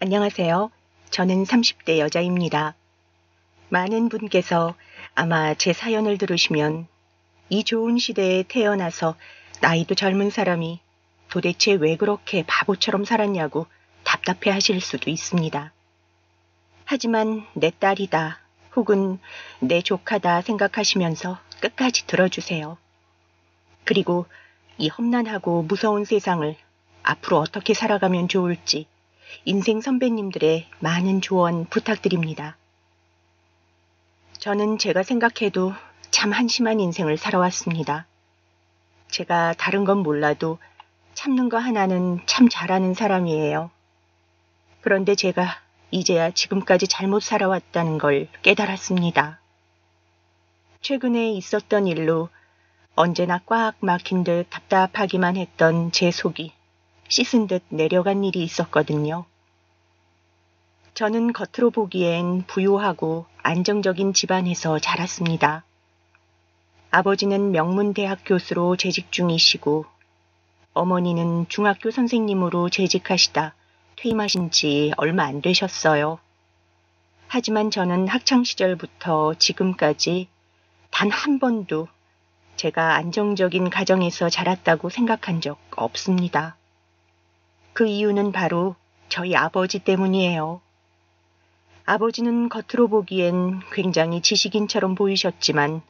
안녕하세요. 저는 30대 여자입니다. 많은 분께서 아마 제 사연을 들으시면 이 좋은 시대에 태어나서 나이도 젊은 사람이 도대체 왜 그렇게 바보처럼 살았냐고 답답해 하실 수도 있습니다. 하지만 내 딸이다 혹은 내 조카다 생각하시면서 끝까지 들어주세요. 그리고 이 험난하고 무서운 세상을 앞으로 어떻게 살아가면 좋을지 인생 선배님들의 많은 조언 부탁드립니다. 저는 제가 생각해도 참 한심한 인생을 살아왔습니다. 제가 다른 건 몰라도 참는 거 하나는 참 잘하는 사람이에요. 그런데 제가 이제야 지금까지 잘못 살아왔다는 걸 깨달았습니다. 최근에 있었던 일로 언제나 꽉 막힌 듯 답답하기만 했던 제 속이 씻은 듯 내려간 일이 있었거든요. 저는 겉으로 보기엔 부유하고 안정적인 집안에서 자랐습니다. 아버지는 명문대학 교수로 재직 중이시고 어머니는 중학교 선생님으로 재직하시다 퇴임하신 지 얼마 안 되셨어요. 하지만 저는 학창시절부터 지금까지 단 한 번도 제가 안정적인 가정에서 자랐다고 생각한 적 없습니다. 그 이유는 바로 저희 아버지 때문이에요. 아버지는 겉으로 보기엔 굉장히 지식인처럼 보이셨지만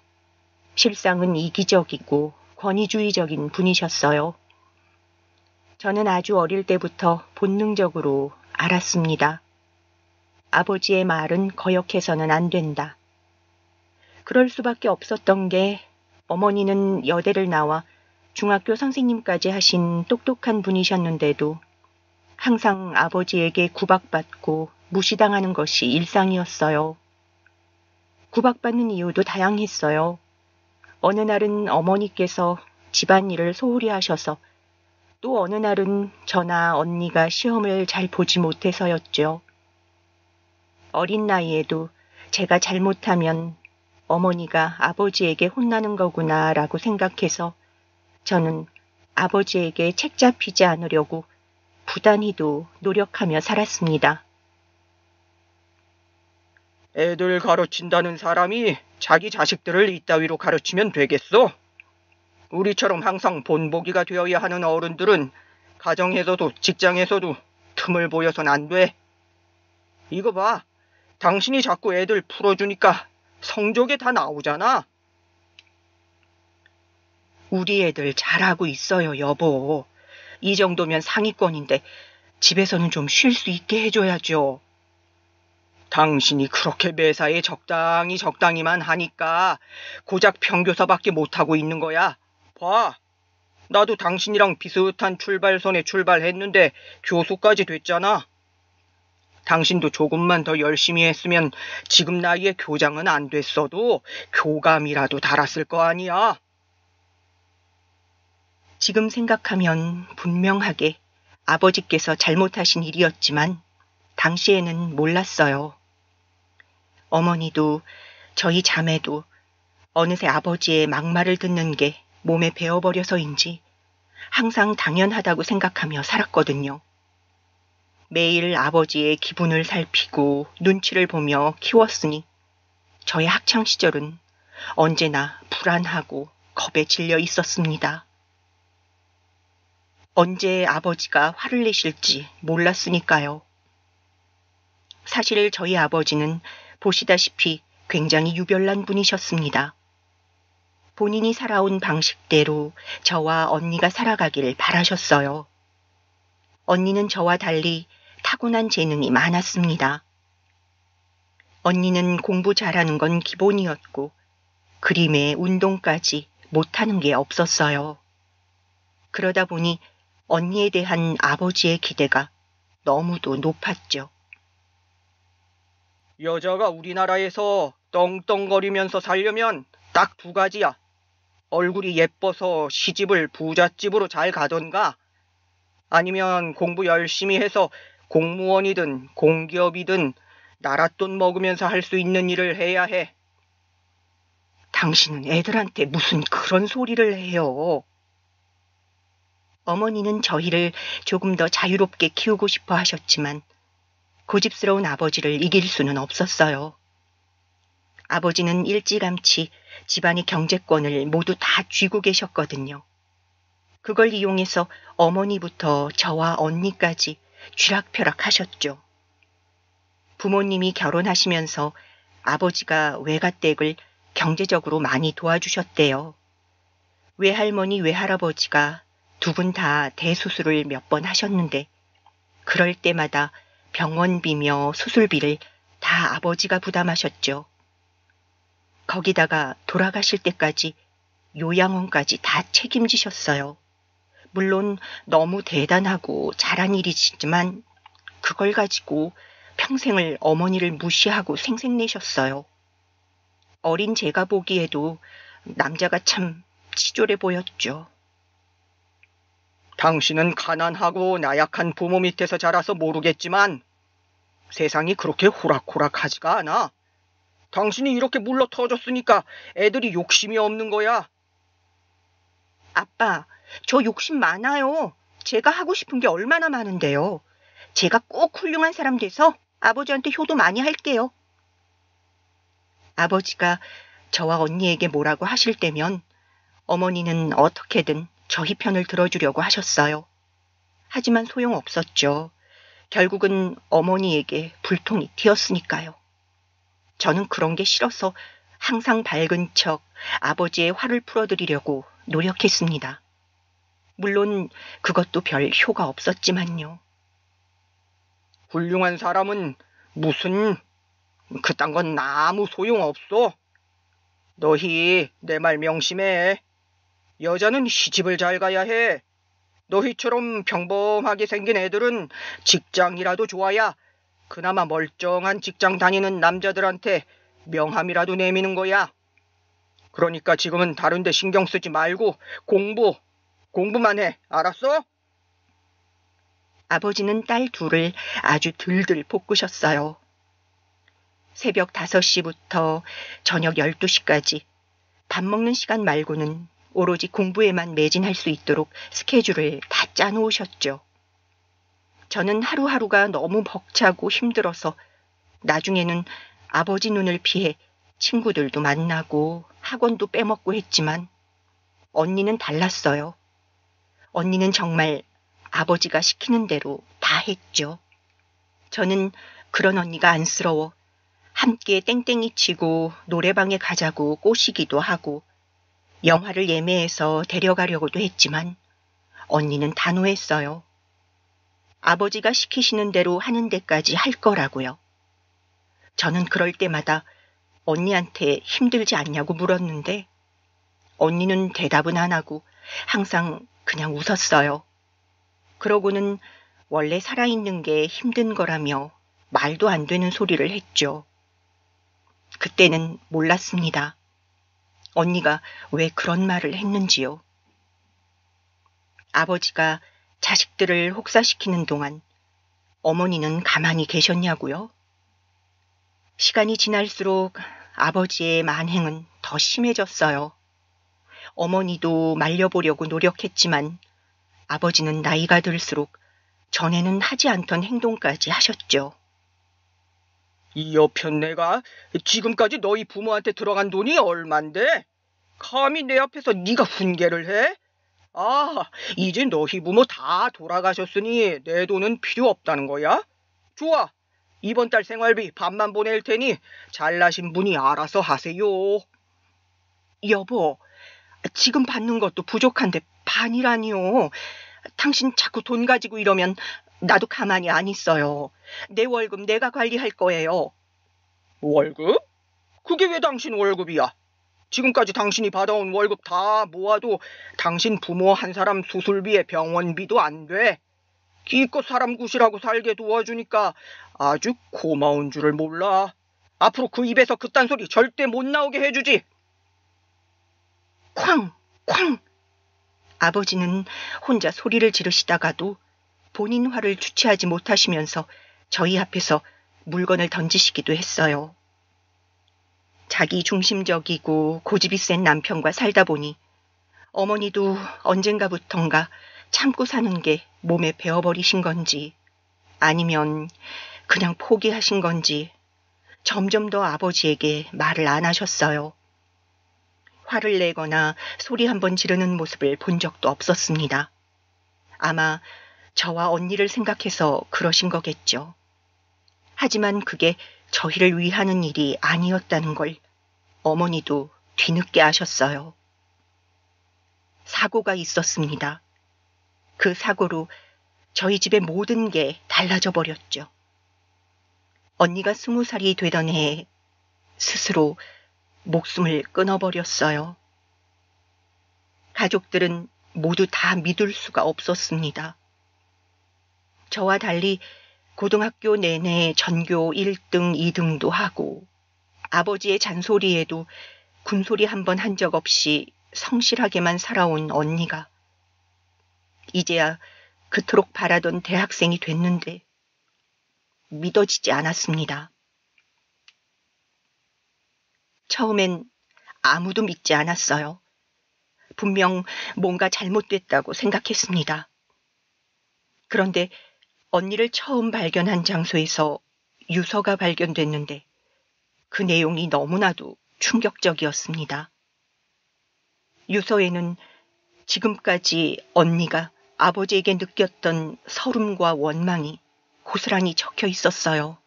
실상은 이기적이고 권위주의적인 분이셨어요. 저는 아주 어릴 때부터 본능적으로 알았습니다. 아버지의 말은 거역해서는 안 된다. 그럴 수밖에 없었던 게 어머니는 여대를 나와 중학교 선생님까지 하신 똑똑한 분이셨는데도 항상 아버지에게 구박받고 무시당하는 것이 일상이었어요. 구박받는 이유도 다양했어요. 어느 날은 어머니께서 집안일을 소홀히 하셔서 또 어느 날은 저나 언니가 시험을 잘 보지 못해서였죠. 어린 나이에도 제가 잘못하면 어머니가 아버지에게 혼나는 거구나 라고 생각해서 저는 아버지에게 책 잡히지 않으려고 부단히도 노력하며 살았습니다. 애들 가르친다는 사람이 자기 자식들을 이따위로 가르치면 되겠어? 우리처럼 항상 본보기가 되어야 하는 어른들은 가정에서도 직장에서도 틈을 보여선 안 돼. 이거 봐. 당신이 자꾸 애들 풀어주니까 성적에 다 나오잖아. 우리 애들 잘하고 있어요, 여보. 이 정도면 상위권인데 집에서는 좀 쉴 수 있게 해줘야죠. 당신이 그렇게 매사에 적당히만 하니까 고작 평교사밖에 못하고 있는 거야. 봐. 나도 당신이랑 비슷한 출발선에 출발했는데 교수까지 됐잖아. 당신도 조금만 더 열심히 했으면 지금 나이에 교장은 안 됐어도 교감이라도 달았을 거 아니야. 지금 생각하면 분명하게 아버지께서 잘못하신 일이었지만 당시에는 몰랐어요. 어머니도 저희 자매도 어느새 아버지의 막말을 듣는 게 몸에 배어버려서인지 항상 당연하다고 생각하며 살았거든요. 매일 아버지의 기분을 살피고 눈치를 보며 키웠으니 저의 학창시절은 언제나 불안하고 겁에 질려 있었습니다. 언제 아버지가 화를 내실지 몰랐으니까요. 사실 저희 아버지는 보시다시피 굉장히 유별난 분이셨습니다. 본인이 살아온 방식대로 저와 언니가 살아가길 바라셨어요. 언니는 저와 달리 타고난 재능이 많았습니다. 언니는 공부 잘하는 건 기본이었고 그림에 운동까지 못하는 게 없었어요. 그러다 보니 언니에 대한 아버지의 기대가 너무도 높았죠. 여자가 우리나라에서 떵떵거리면서 살려면 딱 두 가지야. 얼굴이 예뻐서 시집을 부잣집으로 잘 가던가 아니면 공부 열심히 해서 공무원이든 공기업이든 나랏돈 먹으면서 할 수 있는 일을 해야 해. 당신은 애들한테 무슨 그런 소리를 해요. 어머니는 저희를 조금 더 자유롭게 키우고 싶어 하셨지만 고집스러운 아버지를 이길 수는 없었어요. 아버지는 일찌감치 집안의 경제권을 모두 다 쥐고 계셨거든요. 그걸 이용해서 어머니부터 저와 언니까지 쥐락펴락 하셨죠. 부모님이 결혼하시면서 아버지가 외가댁을 경제적으로 많이 도와주셨대요. 외할머니, 외할아버지가 두 분 다 대수술을 몇 번 하셨는데 그럴 때마다 병원비며 수술비를 다 아버지가 부담하셨죠. 거기다가 돌아가실 때까지 요양원까지 다 책임지셨어요. 물론 너무 대단하고 잘한 일이지만 그걸 가지고 평생을 어머니를 무시하고 생색내셨어요. 어린 제가 보기에도 남자가 참 치졸해 보였죠. 당신은 가난하고 나약한 부모 밑에서 자라서 모르겠지만 세상이 그렇게 호락호락하지가 않아. 당신이 이렇게 물러 터졌으니까 애들이 욕심이 없는 거야. 아빠, 저 욕심 많아요. 제가 하고 싶은 게 얼마나 많은데요. 제가 꼭 훌륭한 사람 돼서 아버지한테 효도 많이 할게요. 아버지가 저와 언니에게 뭐라고 하실 때면 어머니는 어떻게든 저희 편을 들어주려고 하셨어요. 하지만 소용없었죠. 결국은 어머니에게 불통이 튀었으니까요. 저는 그런 게 싫어서 항상 밝은 척 아버지의 화를 풀어드리려고 노력했습니다. 물론 그것도 별 효가 없었지만요. 훌륭한 사람은 무슨 그딴 건 아무 소용없어. 너희 내 말 명심해. 여자는 시집을 잘 가야 해. 너희처럼 평범하게 생긴 애들은 직장이라도 좋아야 그나마 멀쩡한 직장 다니는 남자들한테 명함이라도 내미는 거야. 그러니까 지금은 다른 데 신경 쓰지 말고 공부만 해. 알았어? 아버지는 딸 둘을 아주 들들 볶으셨어요. 새벽 5시부터 저녁 12시까지 밥 먹는 시간 말고는 오로지 공부에만 매진할 수 있도록 스케줄을 다 짜놓으셨죠. 저는 하루하루가 너무 벅차고 힘들어서 나중에는 아버지 눈을 피해 친구들도 만나고 학원도 빼먹고 했지만 언니는 달랐어요. 언니는 정말 아버지가 시키는 대로 다 했죠. 저는 그런 언니가 안쓰러워 함께 땡땡이 치고 노래방에 가자고 꼬시기도 하고 영화를 예매해서 데려가려고도 했지만 언니는 단호했어요. 아버지가 시키시는 대로 하는 데까지 할 거라고요. 저는 그럴 때마다 언니한테 힘들지 않냐고 물었는데 언니는 대답은 안 하고 항상 그냥 웃었어요. 그러고는 원래 살아있는 게 힘든 거라며 말도 안 되는 소리를 했죠. 그때는 몰랐습니다. 언니가 왜 그런 말을 했는지요. 아버지가 자식들을 혹사시키는 동안 어머니는 가만히 계셨냐고요? 시간이 지날수록 아버지의 만행은 더 심해졌어요. 어머니도 말려보려고 노력했지만 아버지는 나이가 들수록 전에는 하지 않던 행동까지 하셨죠. 이 여편 내가 지금까지 너희 부모한테 들어간 돈이 얼만데? 감히 내 앞에서 네가 훈계를 해? 아, 이제 너희 부모 다 돌아가셨으니 내 돈은 필요 없다는 거야? 좋아, 이번 달 생활비 반만 보낼 테니 잘나신 분이 알아서 하세요. 여보, 지금 받는 것도 부족한데 반이라니요. 당신 자꾸 돈 가지고 이러면 나도 가만히 안 있어요. 내 월급 내가 관리할 거예요. 월급? 그게 왜 당신 월급이야? 지금까지 당신이 받아온 월급 다 모아도 당신 부모 한 사람 수술비에 병원비도 안 돼. 기껏 사람 구실하고 살게 도와주니까 아주 고마운 줄을 몰라. 앞으로 그 입에서 그딴 소리 절대 못 나오게 해주지. 쾅! 쾅! 아버지는 혼자 소리를 지르시다가도 본인 화를 주체하지 못하시면서 저희 앞에서 물건을 던지시기도 했어요. 자기 중심적이고 고집이 센 남편과 살다 보니 어머니도 언젠가부턴가 참고 사는 게 몸에 배어버리신 건지 아니면 그냥 포기하신 건지 점점 더 아버지에게 말을 안 하셨어요. 화를 내거나 소리 한번 지르는 모습을 본 적도 없었습니다. 아마 저와 언니를 생각해서 그러신 거겠죠. 하지만 그게 저희를 위하는 일이 아니었다는 걸 어머니도 뒤늦게 아셨어요. 사고가 있었습니다. 그 사고로 저희 집의 모든 게 달라져 버렸죠. 언니가 20살이 되던 해에 스스로 목숨을 끊어버렸어요. 가족들은 모두 다 믿을 수가 없었습니다. 저와 달리 고등학교 내내 전교 1등, 2등도 하고 아버지의 잔소리에도 군소리 한 번 한 적 없이 성실하게만 살아온 언니가 이제야 그토록 바라던 대학생이 됐는데 믿어지지 않았습니다. 처음엔 아무도 믿지 않았어요. 분명 뭔가 잘못됐다고 생각했습니다. 그런데 언니를 처음 발견한 장소에서 유서가 발견됐는데 그 내용이 너무나도 충격적이었습니다. 유서에는 지금까지 언니가 아버지에게 느꼈던 서름과 원망이 고스란히 적혀 있었어요.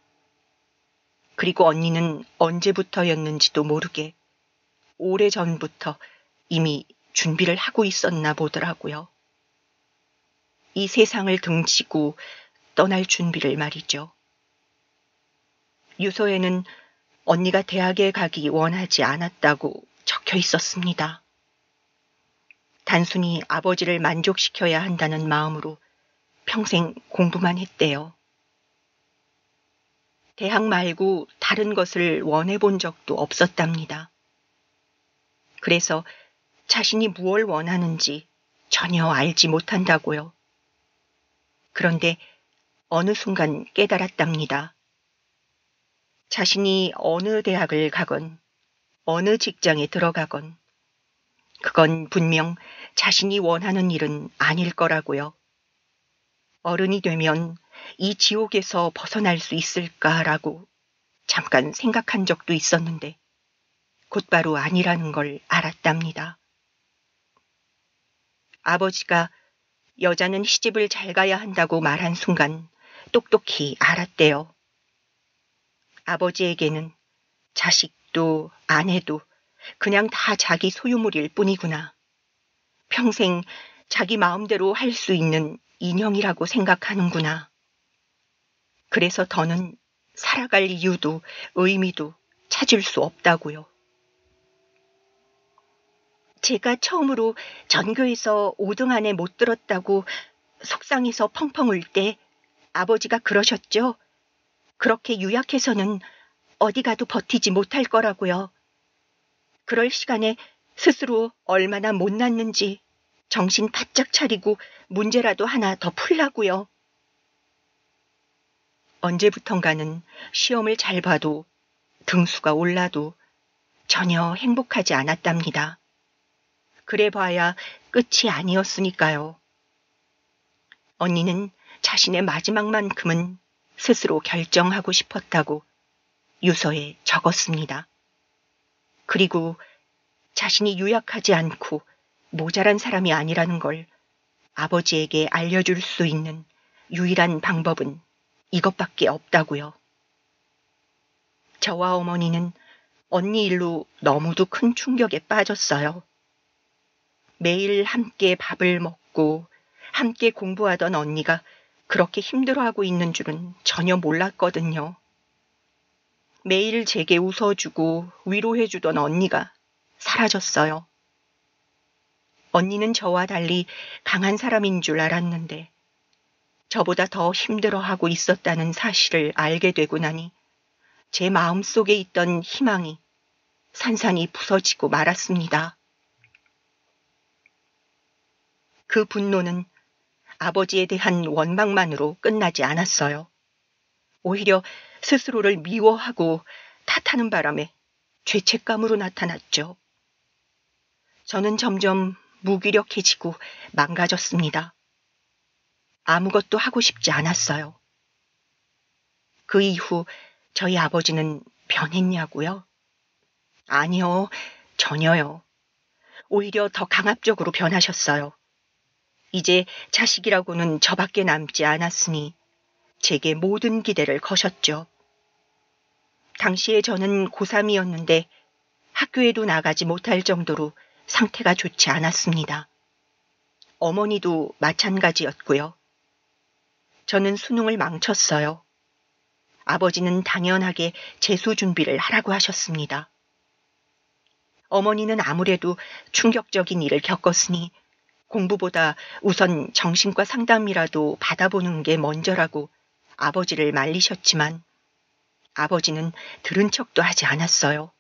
그리고 언니는 언제부터였는지도 모르게 오래전부터 이미 준비를 하고 있었나 보더라고요. 이 세상을 등지고 떠날 준비를 말이죠. 유서에는 언니가 대학에 가기 원하지 않았다고 적혀 있었습니다. 단순히 아버지를 만족시켜야 한다는 마음으로 평생 공부만 했대요. 대학 말고 다른 것을 원해본 적도 없었답니다. 그래서 자신이 무엇을 원하는지 전혀 알지 못한다고요. 그런데 어느 순간 깨달았답니다. 자신이 어느 대학을 가건 어느 직장에 들어가건 그건 분명 자신이 원하는 일은 아닐 거라고요. 어른이 되면 이 지옥에서 벗어날 수 있을까라고 잠깐 생각한 적도 있었는데 곧바로 아니라는 걸 알았답니다. 아버지가 여자는 시집을 잘 가야 한다고 말한 순간 똑똑히 알았대요. 아버지에게는 자식도 아내도 그냥 다 자기 소유물일 뿐이구나. 평생 자기 마음대로 할 수 있는 인형이라고 생각하는구나. 그래서 더는 살아갈 이유도 의미도 찾을 수 없다고요. 제가 처음으로 전교에서 5등 안에 못 들었다고 속상해서 펑펑 울 때 아버지가 그러셨죠. 그렇게 유약해서는 어디 가도 버티지 못할 거라고요. 그럴 시간에 스스로 얼마나 못났는지 정신 바짝 차리고 문제라도 하나 더 풀라고요. 언제부턴가는 시험을 잘 봐도 등수가 올라도 전혀 행복하지 않았답니다. 그래봐야 끝이 아니었으니까요. 언니는 자신의 마지막만큼은 스스로 결정하고 싶었다고 유서에 적었습니다. 그리고 자신이 유약하지 않고 모자란 사람이 아니라는 걸 아버지에게 알려줄 수 있는 유일한 방법은 이것밖에 없다고요. 저와 어머니는 언니 일로 너무도 큰 충격에 빠졌어요. 매일 함께 밥을 먹고 함께 공부하던 언니가 그렇게 힘들어하고 있는 줄은 전혀 몰랐거든요. 매일 제게 웃어주고 위로해주던 언니가 사라졌어요. 언니는 저와 달리 강한 사람인 줄 알았는데 저보다 더 힘들어하고 있었다는 사실을 알게 되고 나니 제 마음속에 있던 희망이 산산이 부서지고 말았습니다. 그 분노는 아버지에 대한 원망만으로 끝나지 않았어요. 오히려 스스로를 미워하고 탓하는 바람에 죄책감으로 나타났죠. 저는 점점 무기력해지고 망가졌습니다. 아무것도 하고 싶지 않았어요. 그 이후 저희 아버지는 변했냐고요? 아니요, 전혀요. 오히려 더 강압적으로 변하셨어요. 이제 자식이라고는 저밖에 남지 않았으니 제게 모든 기대를 거셨죠. 당시에 저는 고3이었는데 학교에도 나가지 못할 정도로 상태가 좋지 않았습니다. 어머니도 마찬가지였고요. 저는 수능을 망쳤어요. 아버지는 당연하게 재수 준비를 하라고 하셨습니다. 어머니는 아무래도 충격적인 일을 겪었으니 공부보다 우선 정신과 상담이라도 받아보는 게 먼저라고 아버지를 말리셨지만 아버지는 들은 척도 하지 않았어요.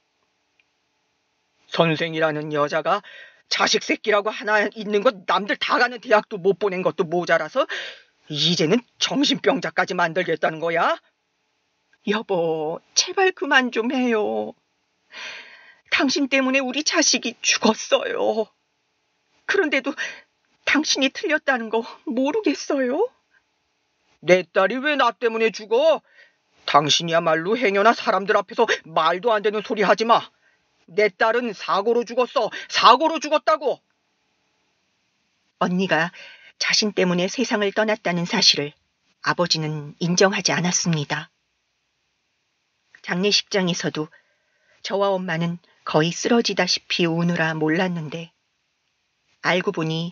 선생이라는 여자가 자식 새끼라고 하나 있는 것 남들 다 가는 대학도 못 보낸 것도 모자라서 이제는 정신병자까지 만들겠다는 거야? 여보, 제발 그만 좀 해요. 당신 때문에 우리 자식이 죽었어요. 그런데도 당신이 틀렸다는 거 모르겠어요? 내 딸이 왜 나 때문에 죽어? 당신이야말로 행여나 사람들 앞에서 말도 안 되는 소리 하지 마. 내 딸은 사고로 죽었어. 사고로 죽었다고. 언니가 자신 때문에 세상을 떠났다는 사실을 아버지는 인정하지 않았습니다. 장례식장에서도 저와 엄마는 거의 쓰러지다시피 우느라 몰랐는데 알고 보니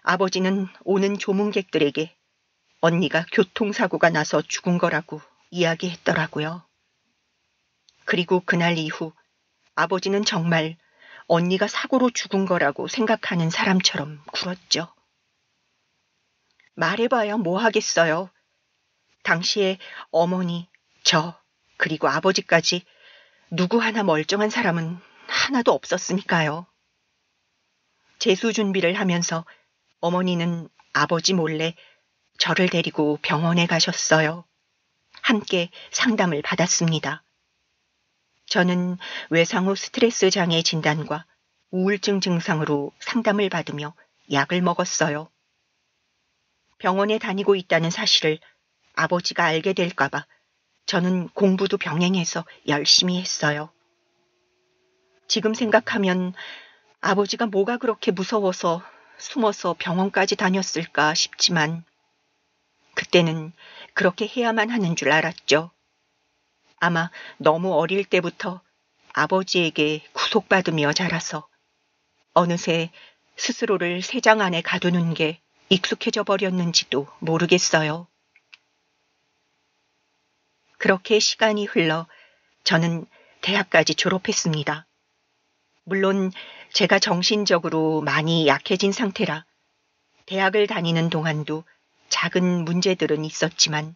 아버지는 오는 조문객들에게 언니가 교통사고가 나서 죽은 거라고 이야기했더라고요. 그리고 그날 이후 아버지는 정말 언니가 사고로 죽은 거라고 생각하는 사람처럼 굴었죠. 말해봐야 뭐 하겠어요. 당시에 어머니, 저, 그리고 아버지까지 누구 하나 멀쩡한 사람은 하나도 없었으니까요. 재수 준비를 하면서 어머니는 아버지 몰래 저를 데리고 병원에 가셨어요. 함께 상담을 받았습니다. 저는 외상후 스트레스 장애 진단과 우울증 증상으로 상담을 받으며 약을 먹었어요. 병원에 다니고 있다는 사실을 아버지가 알게 될까봐 저는 공부도 병행해서 열심히 했어요. 지금 생각하면 아버지가 뭐가 그렇게 무서워서 숨어서 병원까지 다녔을까 싶지만 그때는 그렇게 해야만 하는 줄 알았죠. 아마 너무 어릴 때부터 아버지에게 구속받으며 자라서 어느새 스스로를 세장 안에 가두는 게 익숙해져 버렸는지도 모르겠어요. 그렇게 시간이 흘러 저는 대학까지 졸업했습니다. 물론 제가 정신적으로 많이 약해진 상태라 대학을 다니는 동안도 작은 문제들은 있었지만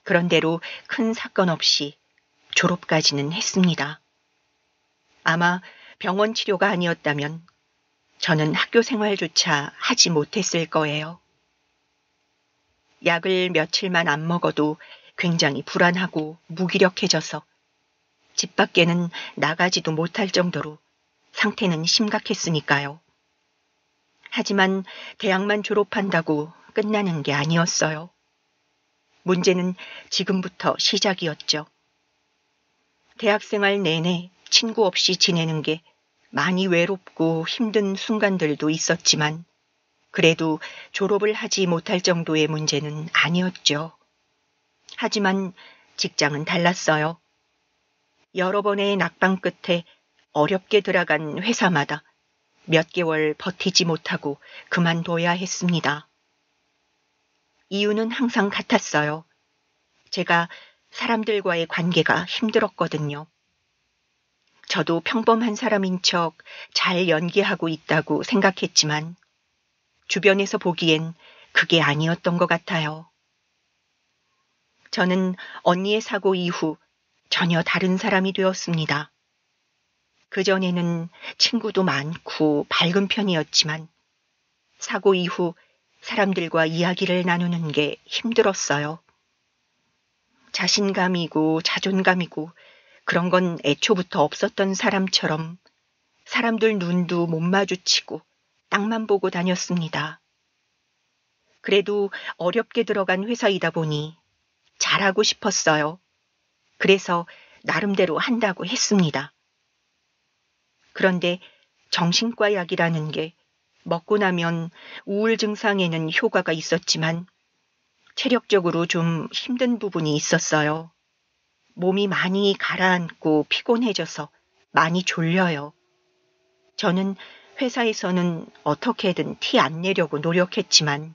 그런대로 큰 사건 없이 졸업까지는 했습니다. 아마 병원 치료가 아니었다면 저는 학교 생활조차 하지 못했을 거예요. 약을 며칠만 안 먹어도 굉장히 불안하고 무기력해져서 집 밖에는 나가지도 못할 정도로 상태는 심각했으니까요. 하지만 대학만 졸업한다고 끝나는 게 아니었어요. 문제는 지금부터 시작이었죠. 대학생활 내내 친구 없이 지내는 게 많이 외롭고 힘든 순간들도 있었지만 그래도 졸업을 하지 못할 정도의 문제는 아니었죠. 하지만 직장은 달랐어요. 여러 번의 낙방 끝에 어렵게 들어간 회사마다 몇 개월 버티지 못하고 그만둬야 했습니다. 이유는 항상 같았어요. 제가 사람들과의 관계가 힘들었거든요. 저도 평범한 사람인 척 잘 연기하고 있다고 생각했지만 주변에서 보기엔 그게 아니었던 것 같아요. 저는 언니의 사고 이후 전혀 다른 사람이 되었습니다. 그전에는 친구도 많고 밝은 편이었지만 사고 이후 사람들과 이야기를 나누는 게 힘들었어요. 자신감이고 자존감이고 그런 건 애초부터 없었던 사람처럼 사람들 눈도 못 마주치고 땅만 보고 다녔습니다. 그래도 어렵게 들어간 회사이다 보니 잘하고 싶었어요. 그래서 나름대로 한다고 했습니다. 그런데 정신과 약이라는 게 먹고 나면 우울 증상에는 효과가 있었지만 체력적으로 좀 힘든 부분이 있었어요. 몸이 많이 가라앉고 피곤해져서 많이 졸려요. 저는 회사에서는 어떻게든 티 안 내려고 노력했지만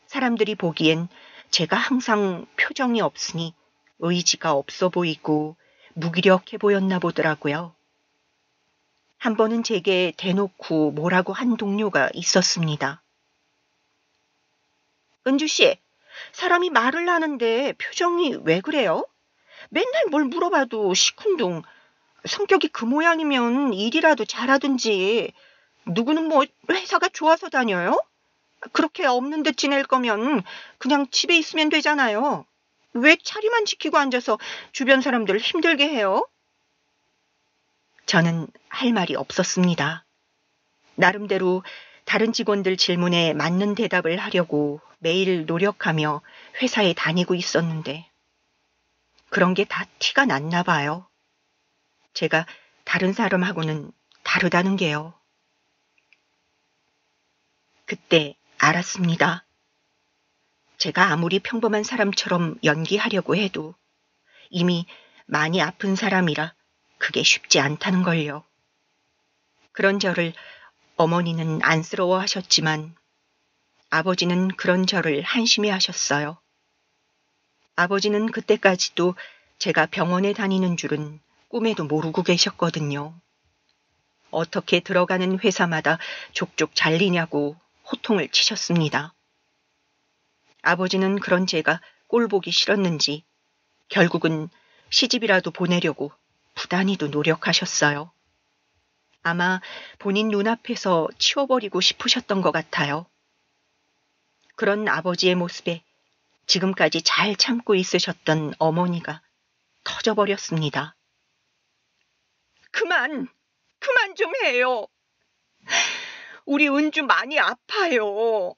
사람들이 보기엔 제가 항상 표정이 없으니 의지가 없어 보이고 무기력해 보였나 보더라고요. 한 번은 제게 대놓고 뭐라고 한 동료가 있었습니다. 은주 씨, 사람이 말을 하는데 표정이 왜 그래요? 맨날 뭘 물어봐도 시큰둥. 성격이 그 모양이면 일이라도 잘하든지. 누구는 뭐 회사가 좋아서 다녀요? 그렇게 없는 듯 지낼 거면 그냥 집에 있으면 되잖아요. 왜 자리만 지키고 앉아서 주변 사람들 힘들게 해요? 저는 할 말이 없었습니다. 나름대로 다른 직원들 질문에 맞는 대답을 하려고 매일 노력하며 회사에 다니고 있었는데 그런 게 다 티가 났나 봐요. 제가 다른 사람하고는 다르다는 게요. 그때 알았습니다. 제가 아무리 평범한 사람처럼 연기하려고 해도 이미 많이 아픈 사람이라 그게 쉽지 않다는 걸요. 그런 저를 어머니는 안쓰러워 하셨지만 아버지는 그런 저를 한심해 하셨어요. 아버지는 그때까지도 제가 병원에 다니는 줄은 꿈에도 모르고 계셨거든요. 어떻게 들어가는 회사마다 족족 잘리냐고 호통을 치셨습니다. 아버지는 그런 제가 꼴보기 싫었는지 결국은 시집이라도 보내려고 부단히도 노력하셨어요. 아마 본인 눈앞에서 치워버리고 싶으셨던 것 같아요. 그런 아버지의 모습에 지금까지 잘 참고 있으셨던 어머니가 터져버렸습니다. 그만 좀 해요. 우리 은주 많이 아파요.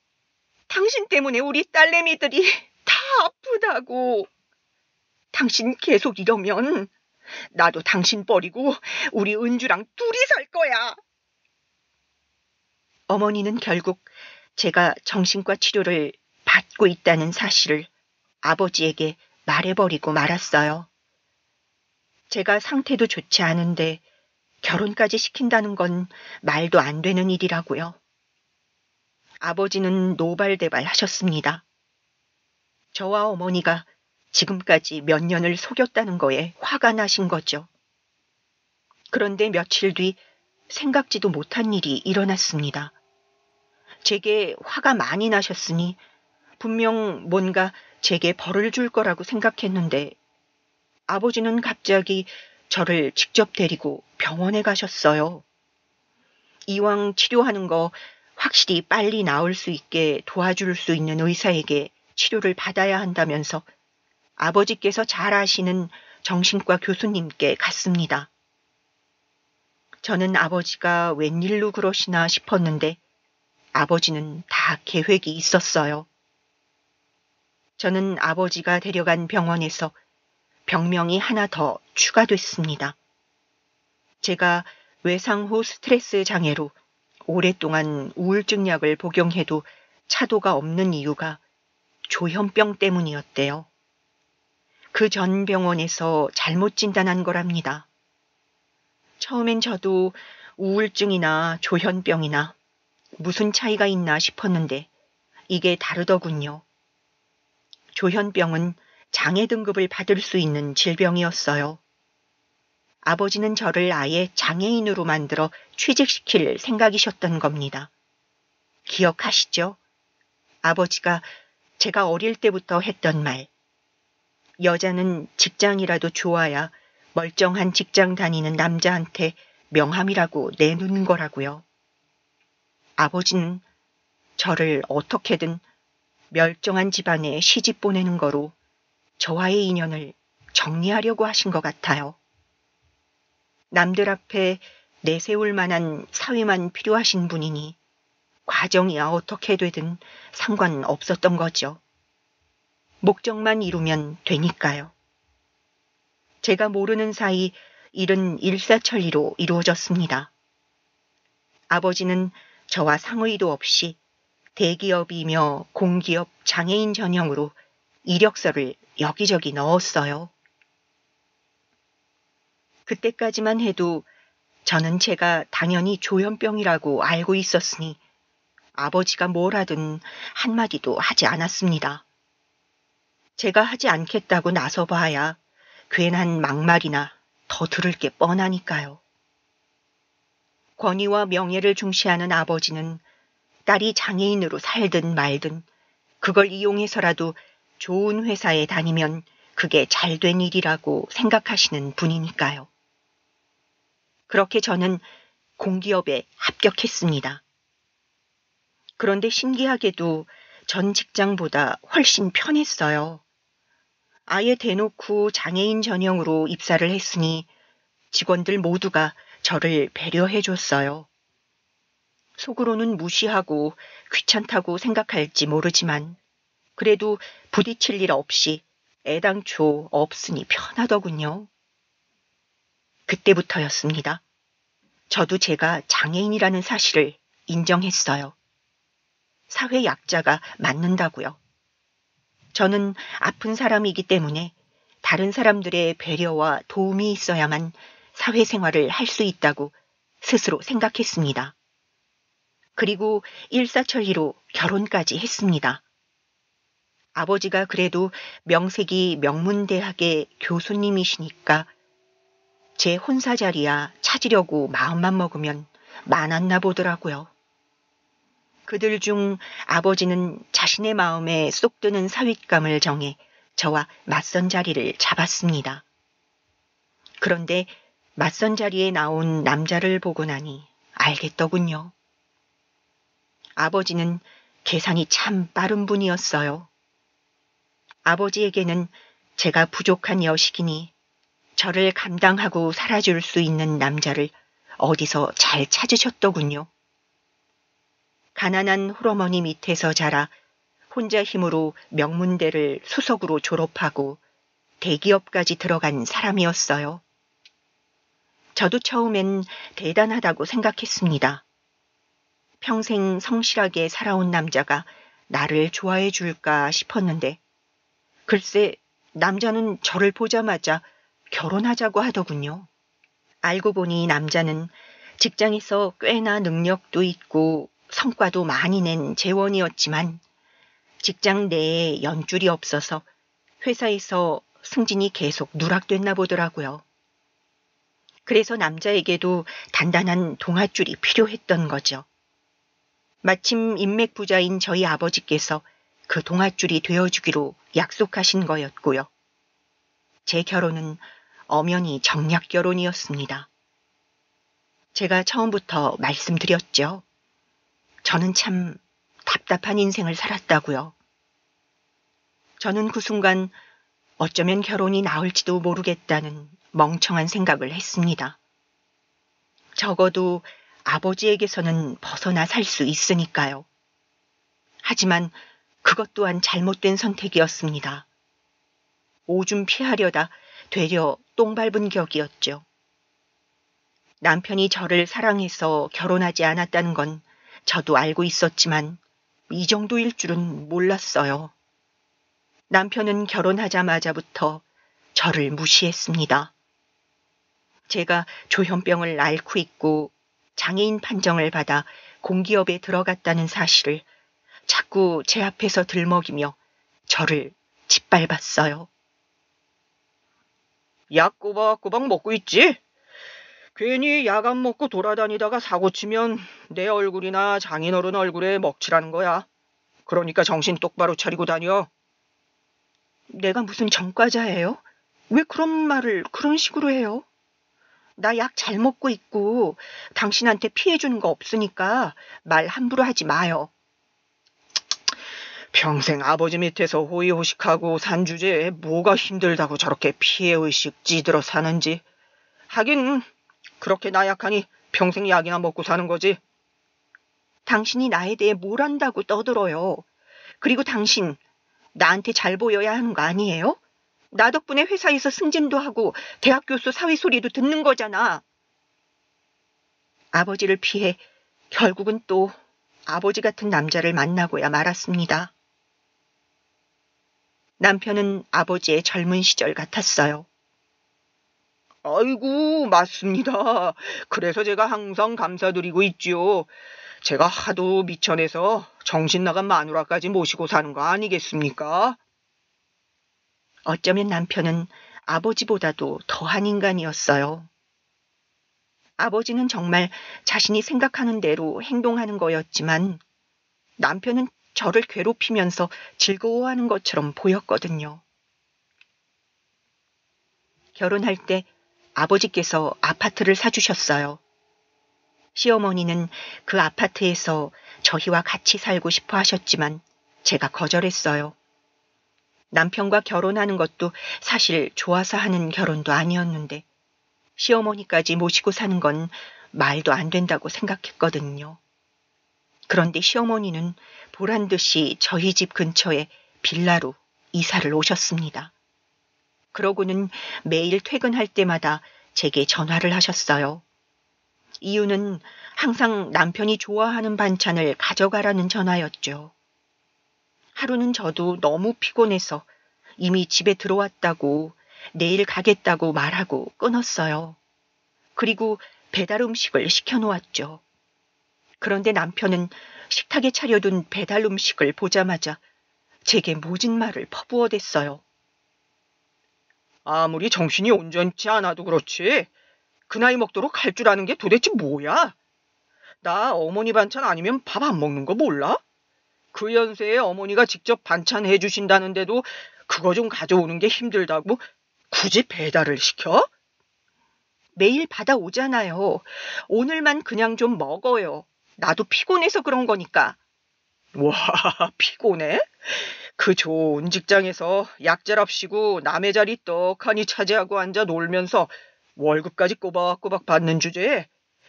당신 때문에 우리 딸내미들이 다 아프다고. 당신 계속 이러면 나도 당신 버리고 우리 은주랑 둘이 살 거야. 어머니는 결국 제가 정신과 치료를 받고 있다는 사실을 아버지에게 말해버리고 말았어요. 제가 상태도 좋지 않은데 결혼까지 시킨다는 건 말도 안 되는 일이라고요. 아버지는 노발대발 하셨습니다. 저와 어머니가 지금까지 몇 년을 속였다는 거에 화가 나신 거죠. 그런데 며칠 뒤 생각지도 못한 일이 일어났습니다. 제게 화가 많이 나셨으니 분명 뭔가 제게 벌을 줄 거라고 생각했는데 아버지는 갑자기 저를 직접 데리고 병원에 가셨어요. 이왕 치료하는 거 확실히 빨리 나을 수 있게 도와줄 수 있는 의사에게 치료를 받아야 한다면서 아버지께서 잘 아시는 정신과 교수님께 갔습니다. 저는 아버지가 웬일로 그러시나 싶었는데 아버지는 다 계획이 있었어요. 저는 아버지가 데려간 병원에서 병명이 하나 더 추가됐습니다. 제가 외상후 스트레스 장애로 오랫동안 우울증 약을 복용해도 차도가 없는 이유가 조현병 때문이었대요. 그 전 병원에서 잘못 진단한 거랍니다. 처음엔 저도 우울증이나 조현병이나 무슨 차이가 있나 싶었는데 이게 다르더군요. 조현병은 장애 등급을 받을 수 있는 질병이었어요. 아버지는 저를 아예 장애인으로 만들어 취직시킬 생각이셨던 겁니다. 기억하시죠? 아버지가 제가 어릴 때부터 했던 말. 여자는 직장이라도 좋아야 멀쩡한 직장 다니는 남자한테 명함이라고 내놓는 거라고요. 아버지는 저를 어떻게든 멸정한 집안에 시집 보내는 거로 저와의 인연을 정리하려고 하신 것 같아요. 남들 앞에 내세울 만한 사위만 필요하신 분이니 과정이야 어떻게 되든 상관없었던 거죠. 목적만 이루면 되니까요. 제가 모르는 사이 일은 일사천리로 이루어졌습니다. 아버지는 저와 상의도 없이 대기업이며 공기업 장애인 전형으로 이력서를 여기저기 넣었어요. 그때까지만 해도 저는 제가 당연히 조현병이라고 알고 있었으니 아버지가 뭘 하든 한마디도 하지 않았습니다. 제가 하지 않겠다고 나서봐야 괜한 막말이나 더 들을 게 뻔하니까요. 권위와 명예를 중시하는 아버지는 딸이 장애인으로 살든 말든 그걸 이용해서라도 좋은 회사에 다니면 그게 잘된 일이라고 생각하시는 분이니까요. 그렇게 저는 공기업에 합격했습니다. 그런데 신기하게도 전 직장보다 훨씬 편했어요. 아예 대놓고 장애인 전형으로 입사를 했으니 직원들 모두가 저를 배려해줬어요. 속으로는 무시하고 귀찮다고 생각할지 모르지만 그래도 부딪힐 일 없이 애당초 없으니 편하더군요. 그때부터였습니다. 저도 제가 장애인이라는 사실을 인정했어요. 사회 약자가 맞는다고요. 저는 아픈 사람이기 때문에 다른 사람들의 배려와 도움이 있어야만 사회생활을 할 수 있다고 스스로 생각했습니다. 그리고 일사천리로 결혼까지 했습니다. 아버지가 그래도 명색이 명문대학의 교수님이시니까 제 혼사 자리야 찾으려고 마음만 먹으면 많았나 보더라고요. 그들 중 아버지는 자신의 마음에 쏙 드는 사윗감을 정해 저와 맞선 자리를 잡았습니다. 그런데 맞선 자리에 나온 남자를 보고 나니 알겠더군요. 아버지는 계산이 참 빠른 분이었어요. 아버지에게는 제가 부족한 여식이니 저를 감당하고 살아줄 수 있는 남자를 어디서 잘 찾으셨더군요. 가난한 홀어머니 밑에서 자라 혼자 힘으로 명문대를 수석으로 졸업하고 대기업까지 들어간 사람이었어요. 저도 처음엔 대단하다고 생각했습니다. 평생 성실하게 살아온 남자가 나를 좋아해 줄까 싶었는데 글쎄 남자는 저를 보자마자 결혼하자고 하더군요. 알고 보니 남자는 직장에서 꽤나 능력도 있고 성과도 많이 낸 재원이었지만 직장 내에 연줄이 없어서 회사에서 승진이 계속 누락됐나 보더라고요. 그래서 남자에게도 단단한 동아줄이 필요했던 거죠. 마침 인맥 부자인 저희 아버지께서 그 동아줄이 되어주기로 약속하신 거였고요. 제 결혼은 엄연히 정략 결혼이었습니다. 제가 처음부터 말씀드렸죠. 저는 참 답답한 인생을 살았다고요. 저는 그 순간 어쩌면 결혼이 나을지도 모르겠다는 멍청한 생각을 했습니다. 적어도 아버지에게서는 벗어나 살 수 있으니까요. 하지만 그것 또한 잘못된 선택이었습니다. 오줌 피하려다 되려 똥 밟은 격이었죠. 남편이 저를 사랑해서 결혼하지 않았다는 건 저도 알고 있었지만 이 정도일 줄은 몰랐어요. 남편은 결혼하자마자부터 저를 무시했습니다. 제가 조현병을 앓고 있고 장애인 판정을 받아 공기업에 들어갔다는 사실을 자꾸 제 앞에서 들먹이며 저를 짓밟았어요. 약 꼬박꼬박 먹고 있지? 괜히 약 안 먹고 돌아다니다가 사고치면 내 얼굴이나 장인어른 얼굴에 먹칠하는 거야. 그러니까 정신 똑바로 차리고 다녀. 내가 무슨 전과자예요? 왜 그런 말을 그런 식으로 해요? 나 약 잘 먹고 있고 당신한테 피해 주는 거 없으니까 말 함부로 하지 마요. 평생 아버지 밑에서 호의호식하고 산 주제에 뭐가 힘들다고 저렇게 피해의식 찌들어 사는지. 하긴 그렇게 나약하니 평생 약이나 먹고 사는 거지. 당신이 나에 대해 뭘 안다고 떠들어요. 그리고 당신 나한테 잘 보여야 하는 거 아니에요? 나 덕분에 회사에서 승진도 하고 대학 교수 사회 소리도 듣는 거잖아. 아버지를 피해 결국은 또 아버지 같은 남자를 만나고야 말았습니다. 남편은 아버지의 젊은 시절 같았어요. 아이고, 맞습니다. 그래서 제가 항상 감사드리고 있지요. 제가 하도 미천해서 정신 나간 마누라까지 모시고 사는 거 아니겠습니까? 어쩌면 남편은 아버지보다도 더한 인간이었어요. 아버지는 정말 자신이 생각하는 대로 행동하는 거였지만 남편은 저를 괴롭히면서 즐거워하는 것처럼 보였거든요. 결혼할 때 아버지께서 아파트를 사주셨어요. 시어머니는 그 아파트에서 저희와 같이 살고 싶어 하셨지만 제가 거절했어요. 남편과 결혼하는 것도 사실 좋아서 하는 결혼도 아니었는데 시어머니까지 모시고 사는 건 말도 안 된다고 생각했거든요. 그런데 시어머니는 보란 듯이 저희 집 근처에 빌라로 이사를 오셨습니다. 그러고는 매일 퇴근할 때마다 제게 전화를 하셨어요. 이유는 항상 남편이 좋아하는 반찬을 가져가라는 전화였죠. 하루는 저도 너무 피곤해서 이미 집에 들어왔다고 내일 가겠다고 말하고 끊었어요. 그리고 배달 음식을 시켜놓았죠. 그런데 남편은 식탁에 차려둔 배달 음식을 보자마자 제게 모진 말을 퍼부어댔어요. 아무리 정신이 온전치 않아도 그렇지. 그 나이 먹도록 할 줄 아는 게 도대체 뭐야? 나 어머니 반찬 아니면 밥 안 먹는 거 몰라? 그 연세에 어머니가 직접 반찬 해주신다는데도 그거 좀 가져오는 게 힘들다고 굳이 배달을 시켜? 매일 받아오잖아요. 오늘만 그냥 좀 먹어요. 나도 피곤해서 그런 거니까. 와, 피곤해? 그 좋은 직장에서 약잘합시고 남의 자리 떡하니 차지하고 앉아 놀면서 월급까지 꼬박꼬박 받는 주제에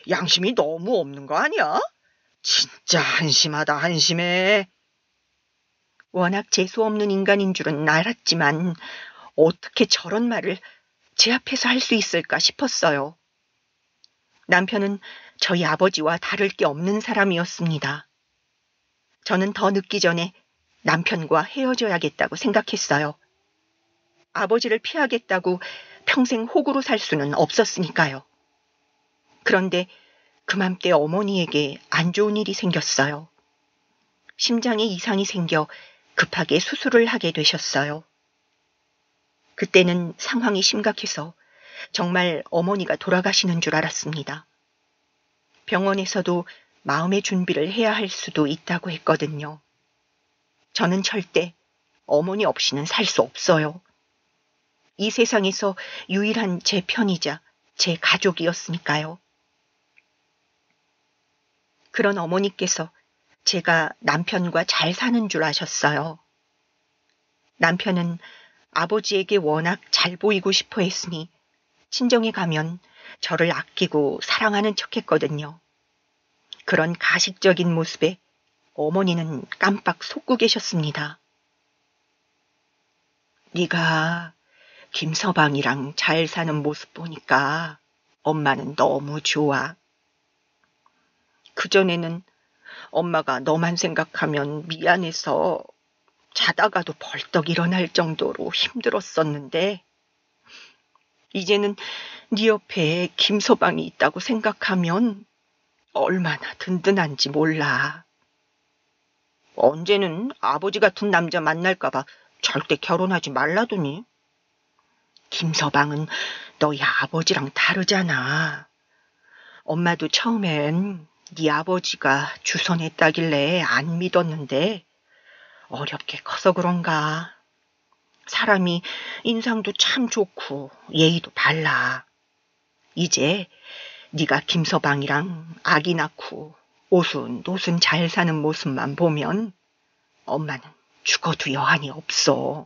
양심이 너무 없는 거 아니야? 진짜 한심하다, 한심해. 워낙 재수없는 인간인 줄은 알았지만 어떻게 저런 말을 제 앞에서 할 수 있을까 싶었어요. 남편은 저희 아버지와 다를 게 없는 사람이었습니다. 저는 더 늦기 전에 남편과 헤어져야겠다고 생각했어요. 아버지를 피하겠다고 평생 호구로 살 수는 없었으니까요. 그런데 그맘때 어머니에게 안 좋은 일이 생겼어요. 심장에 이상이 생겨 급하게 수술을 하게 되셨어요. 그때는 상황이 심각해서 정말 어머니가 돌아가시는 줄 알았습니다. 병원에서도 마음의 준비를 해야 할 수도 있다고 했거든요. 저는 절대 어머니 없이는 살 수 없어요. 이 세상에서 유일한 제 편이자 제 가족이었으니까요. 그런 어머니께서 제가 남편과 잘 사는 줄 아셨어요. 남편은 아버지에게 워낙 잘 보이고 싶어 했으니 친정에 가면 저를 아끼고 사랑하는 척했거든요. 그런 가식적인 모습에 어머니는 깜빡 속고 계셨습니다. 네가 김서방이랑 잘 사는 모습 보니까 엄마는 너무 좋아. 그전에는 엄마가 너만 생각하면 미안해서 자다가도 벌떡 일어날 정도로 힘들었었는데 이제는 네 옆에 김서방이 있다고 생각하면 얼마나 든든한지 몰라. 언제는 아버지 같은 남자 만날까 봐 절대 결혼하지 말라더니. 김서방은 너희 아버지랑 다르잖아. 엄마도 처음엔 네 아버지가 주선했다길래 안 믿었는데 어렵게 커서 그런가. 사람이 인상도 참 좋고 예의도 발라. 이제 네가 김서방이랑 아기 낳고 오순도순 잘 사는 모습만 보면 엄마는 죽어도 여한이 없어.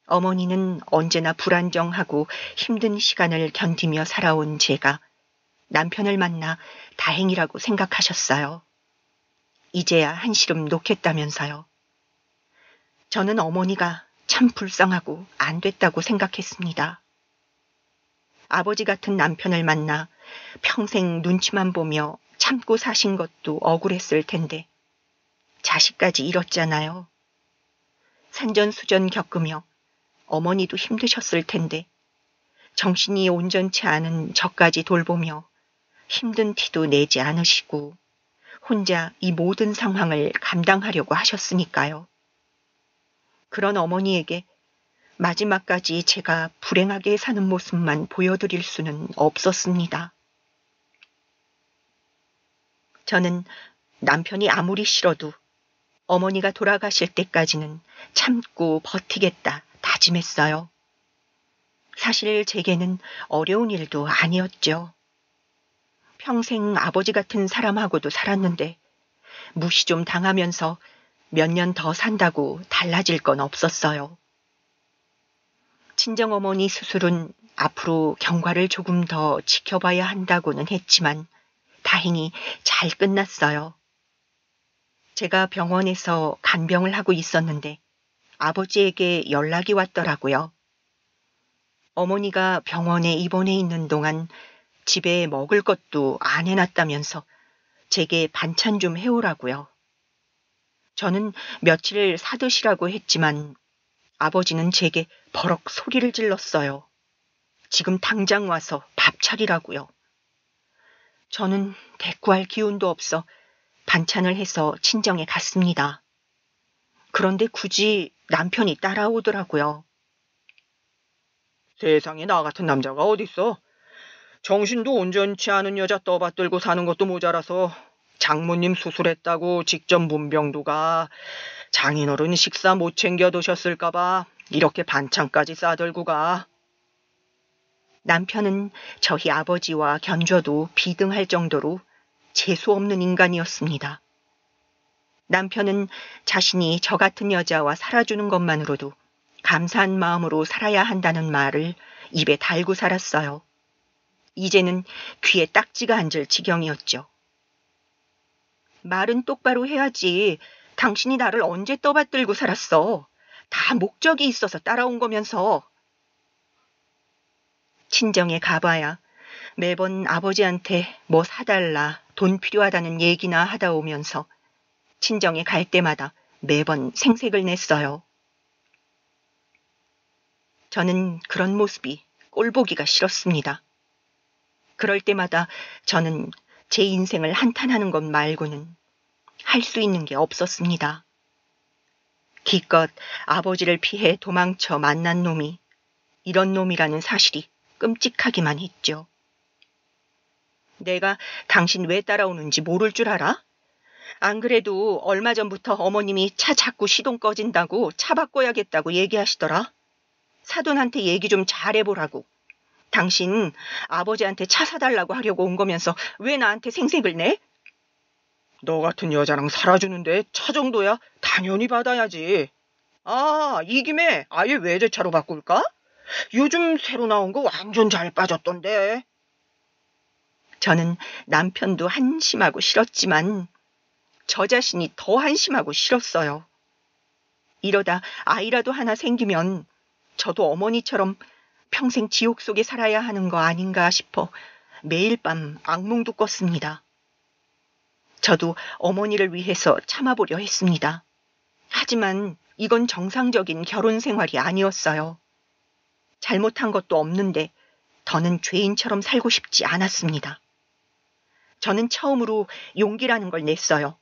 어머니는 언제나 불안정하고 힘든 시간을 견디며 살아온 제가 남편을 만나 다행이라고 생각하셨어요. 이제야 한시름 놓겠다면서요. 저는 어머니가 참 불쌍하고 안 됐다고 생각했습니다. 아버지 같은 남편을 만나 평생 눈치만 보며 참고 사신 것도 억울했을 텐데 자식까지 잃었잖아요. 산전수전 겪으며 어머니도 힘드셨을 텐데 정신이 온전치 않은 저까지 돌보며 힘든 티도 내지 않으시고 혼자 이 모든 상황을 감당하려고 하셨으니까요. 그런 어머니에게 마지막까지 제가 불행하게 사는 모습만 보여드릴 수는 없었습니다. 저는 남편이 아무리 싫어도 어머니가 돌아가실 때까지는 참고 버티겠다 다짐했어요. 사실 제게는 어려운 일도 아니었죠. 평생 아버지 같은 사람하고도 살았는데 무시 좀 당하면서 몇 년 더 산다고 달라질 건 없었어요. 친정어머니 수술은 앞으로 경과를 조금 더 지켜봐야 한다고는 했지만 다행히 잘 끝났어요. 제가 병원에서 간병을 하고 있었는데 아버지에게 연락이 왔더라고요. 어머니가 병원에 입원해 있는 동안 집에 먹을 것도 안 해놨다면서 제게 반찬 좀 해오라고요. 저는 며칠 사드시라고 했지만 아버지는 제게 버럭 소리를 질렀어요. 지금 당장 와서 밥 차리라고요. 저는 대꾸할 기운도 없어 반찬을 해서 친정에 갔습니다. 그런데 굳이 남편이 따라오더라고요. 세상에 나 같은 남자가 어딨어. 정신도 온전치 않은 여자 떠받들고 사는 것도 모자라서 장모님 수술했다고 직접 문병도가 장인어른 식사 못 챙겨 드셨을까봐 이렇게 반찬까지 싸들고 가. 남편은 저희 아버지와 견줘도 비등할 정도로 재수 없는 인간이었습니다. 남편은 자신이 저 같은 여자와 살아주는 것만으로도 감사한 마음으로 살아야 한다는 말을 입에 달고 살았어요. 이제는 귀에 딱지가 앉을 지경이었죠. 말은 똑바로 해야지. 당신이 나를 언제 떠받들고 살았어. 다 목적이 있어서 따라온 거면서. 친정에 가봐야 매번 아버지한테 뭐 사달라, 돈 필요하다는 얘기나 하다 오면서 친정에 갈 때마다 매번 생색을 냈어요. 저는 그런 모습이 꼴보기가 싫었습니다. 그럴 때마다 저는 제 인생을 한탄하는 것 말고는 할 수 있는 게 없었습니다. 기껏 아버지를 피해 도망쳐 만난 놈이 이런 놈이라는 사실이 끔찍하기만 했죠. 내가 당신 왜 따라오는지 모를 줄 알아? 안 그래도 얼마 전부터 어머님이 차 자꾸 시동 꺼진다고 차 바꿔야겠다고 얘기하시더라. 사돈한테 얘기 좀 잘해보라고. 당신 아버지한테 차 사달라고 하려고 온 거면서 왜 나한테 생색을 내? 너 같은 여자랑 살아주는데 차 정도야 당연히 받아야지. 아, 이 김에 아예 외제차로 바꿀까? 요즘 새로 나온 거 완전 잘 빠졌던데. 저는 남편도 한심하고 싫었지만 저 자신이 더 한심하고 싫었어요. 이러다 아이라도 하나 생기면 저도 어머니처럼 평생 지옥 속에 살아야 하는 거 아닌가 싶어 매일 밤 악몽도 꿨습니다. 저도 어머니를 위해서 참아보려 했습니다. 하지만 이건 정상적인 결혼 생활이 아니었어요. 잘못한 것도 없는데 더는 죄인처럼 살고 싶지 않았습니다. 저는 처음으로 용기라는 걸 냈어요.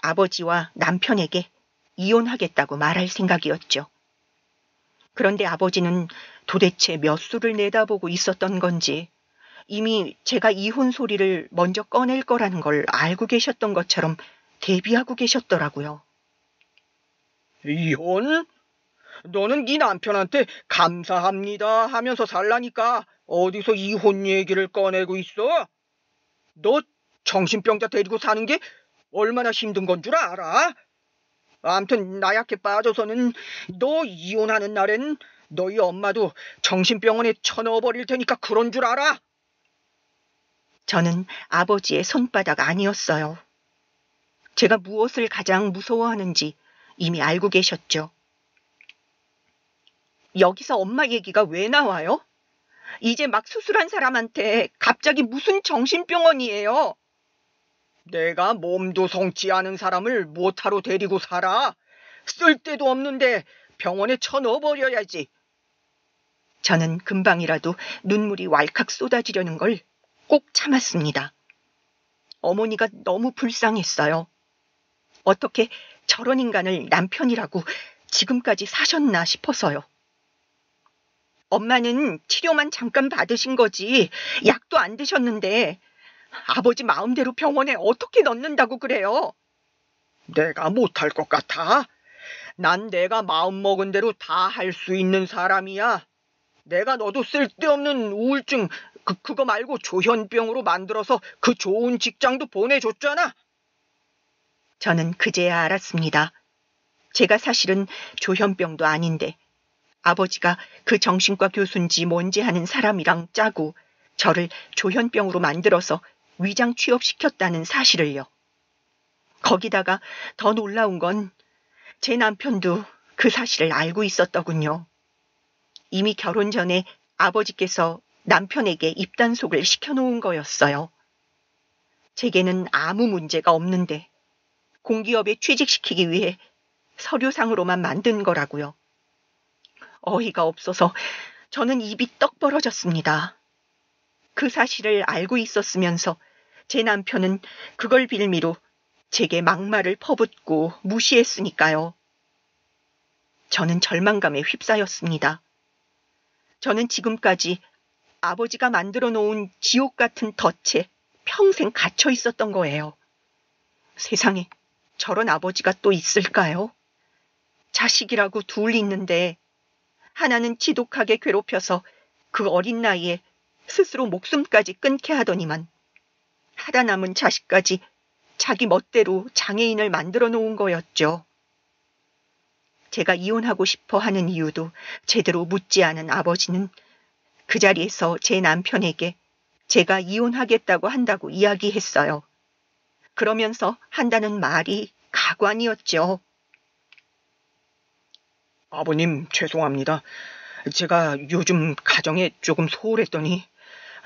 아버지와 남편에게 이혼하겠다고 말할 생각이었죠. 그런데 아버지는 도대체 몇 수를 내다보고 있었던 건지 이미 제가 이혼 소리를 먼저 꺼낼 거라는 걸 알고 계셨던 것처럼 대비하고 계셨더라고요. 이혼? 너는 네 남편한테 감사합니다 하면서 살라니까 어디서 이혼 얘기를 꺼내고 있어? 너 정신병자 데리고 사는 게 얼마나 힘든 건 줄 알아? 암튼 나약해 빠져서는 너 이혼하는 날엔 너희 엄마도 정신병원에 쳐넣어버릴 테니까 그런 줄 알아? 저는 아버지의 손바닥 아니었어요. 제가 무엇을 가장 무서워하는지 이미 알고 계셨죠. 여기서 엄마 얘기가 왜 나와요? 이제 막 수술한 사람한테 갑자기 무슨 정신병원이에요? 내가 몸도 성치 않은 사람을 뭐하러 데리고 살아? 쓸데도 없는데 병원에 쳐넣어버려야지. 저는 금방이라도 눈물이 왈칵 쏟아지려는 걸 꼭 참았습니다. 어머니가 너무 불쌍했어요. 어떻게 저런 인간을 남편이라고 지금까지 사셨나 싶어서요. 엄마는 치료만 잠깐 받으신 거지 약도 안 드셨는데 아버지 마음대로 병원에 어떻게 넣는다고 그래요? 내가 못할 것 같아? 난 내가 마음먹은 대로 다 할 수 있는 사람이야. 내가 너도 쓸데없는 우울증 그거 말고 조현병으로 만들어서 그 좋은 직장도 보내줬잖아. 저는 그제야 알았습니다. 제가 사실은 조현병도 아닌데 아버지가 그 정신과 교수인지 뭔지 하는 사람이랑 짜고 저를 조현병으로 만들어서 위장 취업시켰다는 사실을요. 거기다가 더 놀라운 건 제 남편도 그 사실을 알고 있었더군요. 이미 결혼 전에 아버지께서 남편에게 입단속을 시켜놓은 거였어요. 제게는 아무 문제가 없는데 공기업에 취직시키기 위해 서류상으로만 만든 거라고요. 어이가 없어서 저는 입이 떡 벌어졌습니다. 그 사실을 알고 있었으면서 제 남편은 그걸 빌미로 제게 막말을 퍼붓고 무시했으니까요. 저는 절망감에 휩싸였습니다. 저는 지금까지 아버지가 만들어 놓은 지옥 같은 덫에 평생 갇혀 있었던 거예요. 세상에 저런 아버지가 또 있을까요? 자식이라고 둘 있는데 하나는 지독하게 괴롭혀서 그 어린 나이에 스스로 목숨까지 끊게 하더니만 하다 남은 자식까지 자기 멋대로 장애인을 만들어 놓은 거였죠. 제가 이혼하고 싶어 하는 이유도 제대로 묻지 않은 아버지는 그 자리에서 제 남편에게 제가 이혼하겠다고 한다고 이야기했어요. 그러면서 한다는 말이 가관이었죠. 아버님, 죄송합니다. 제가 요즘 가정에 조금 소홀했더니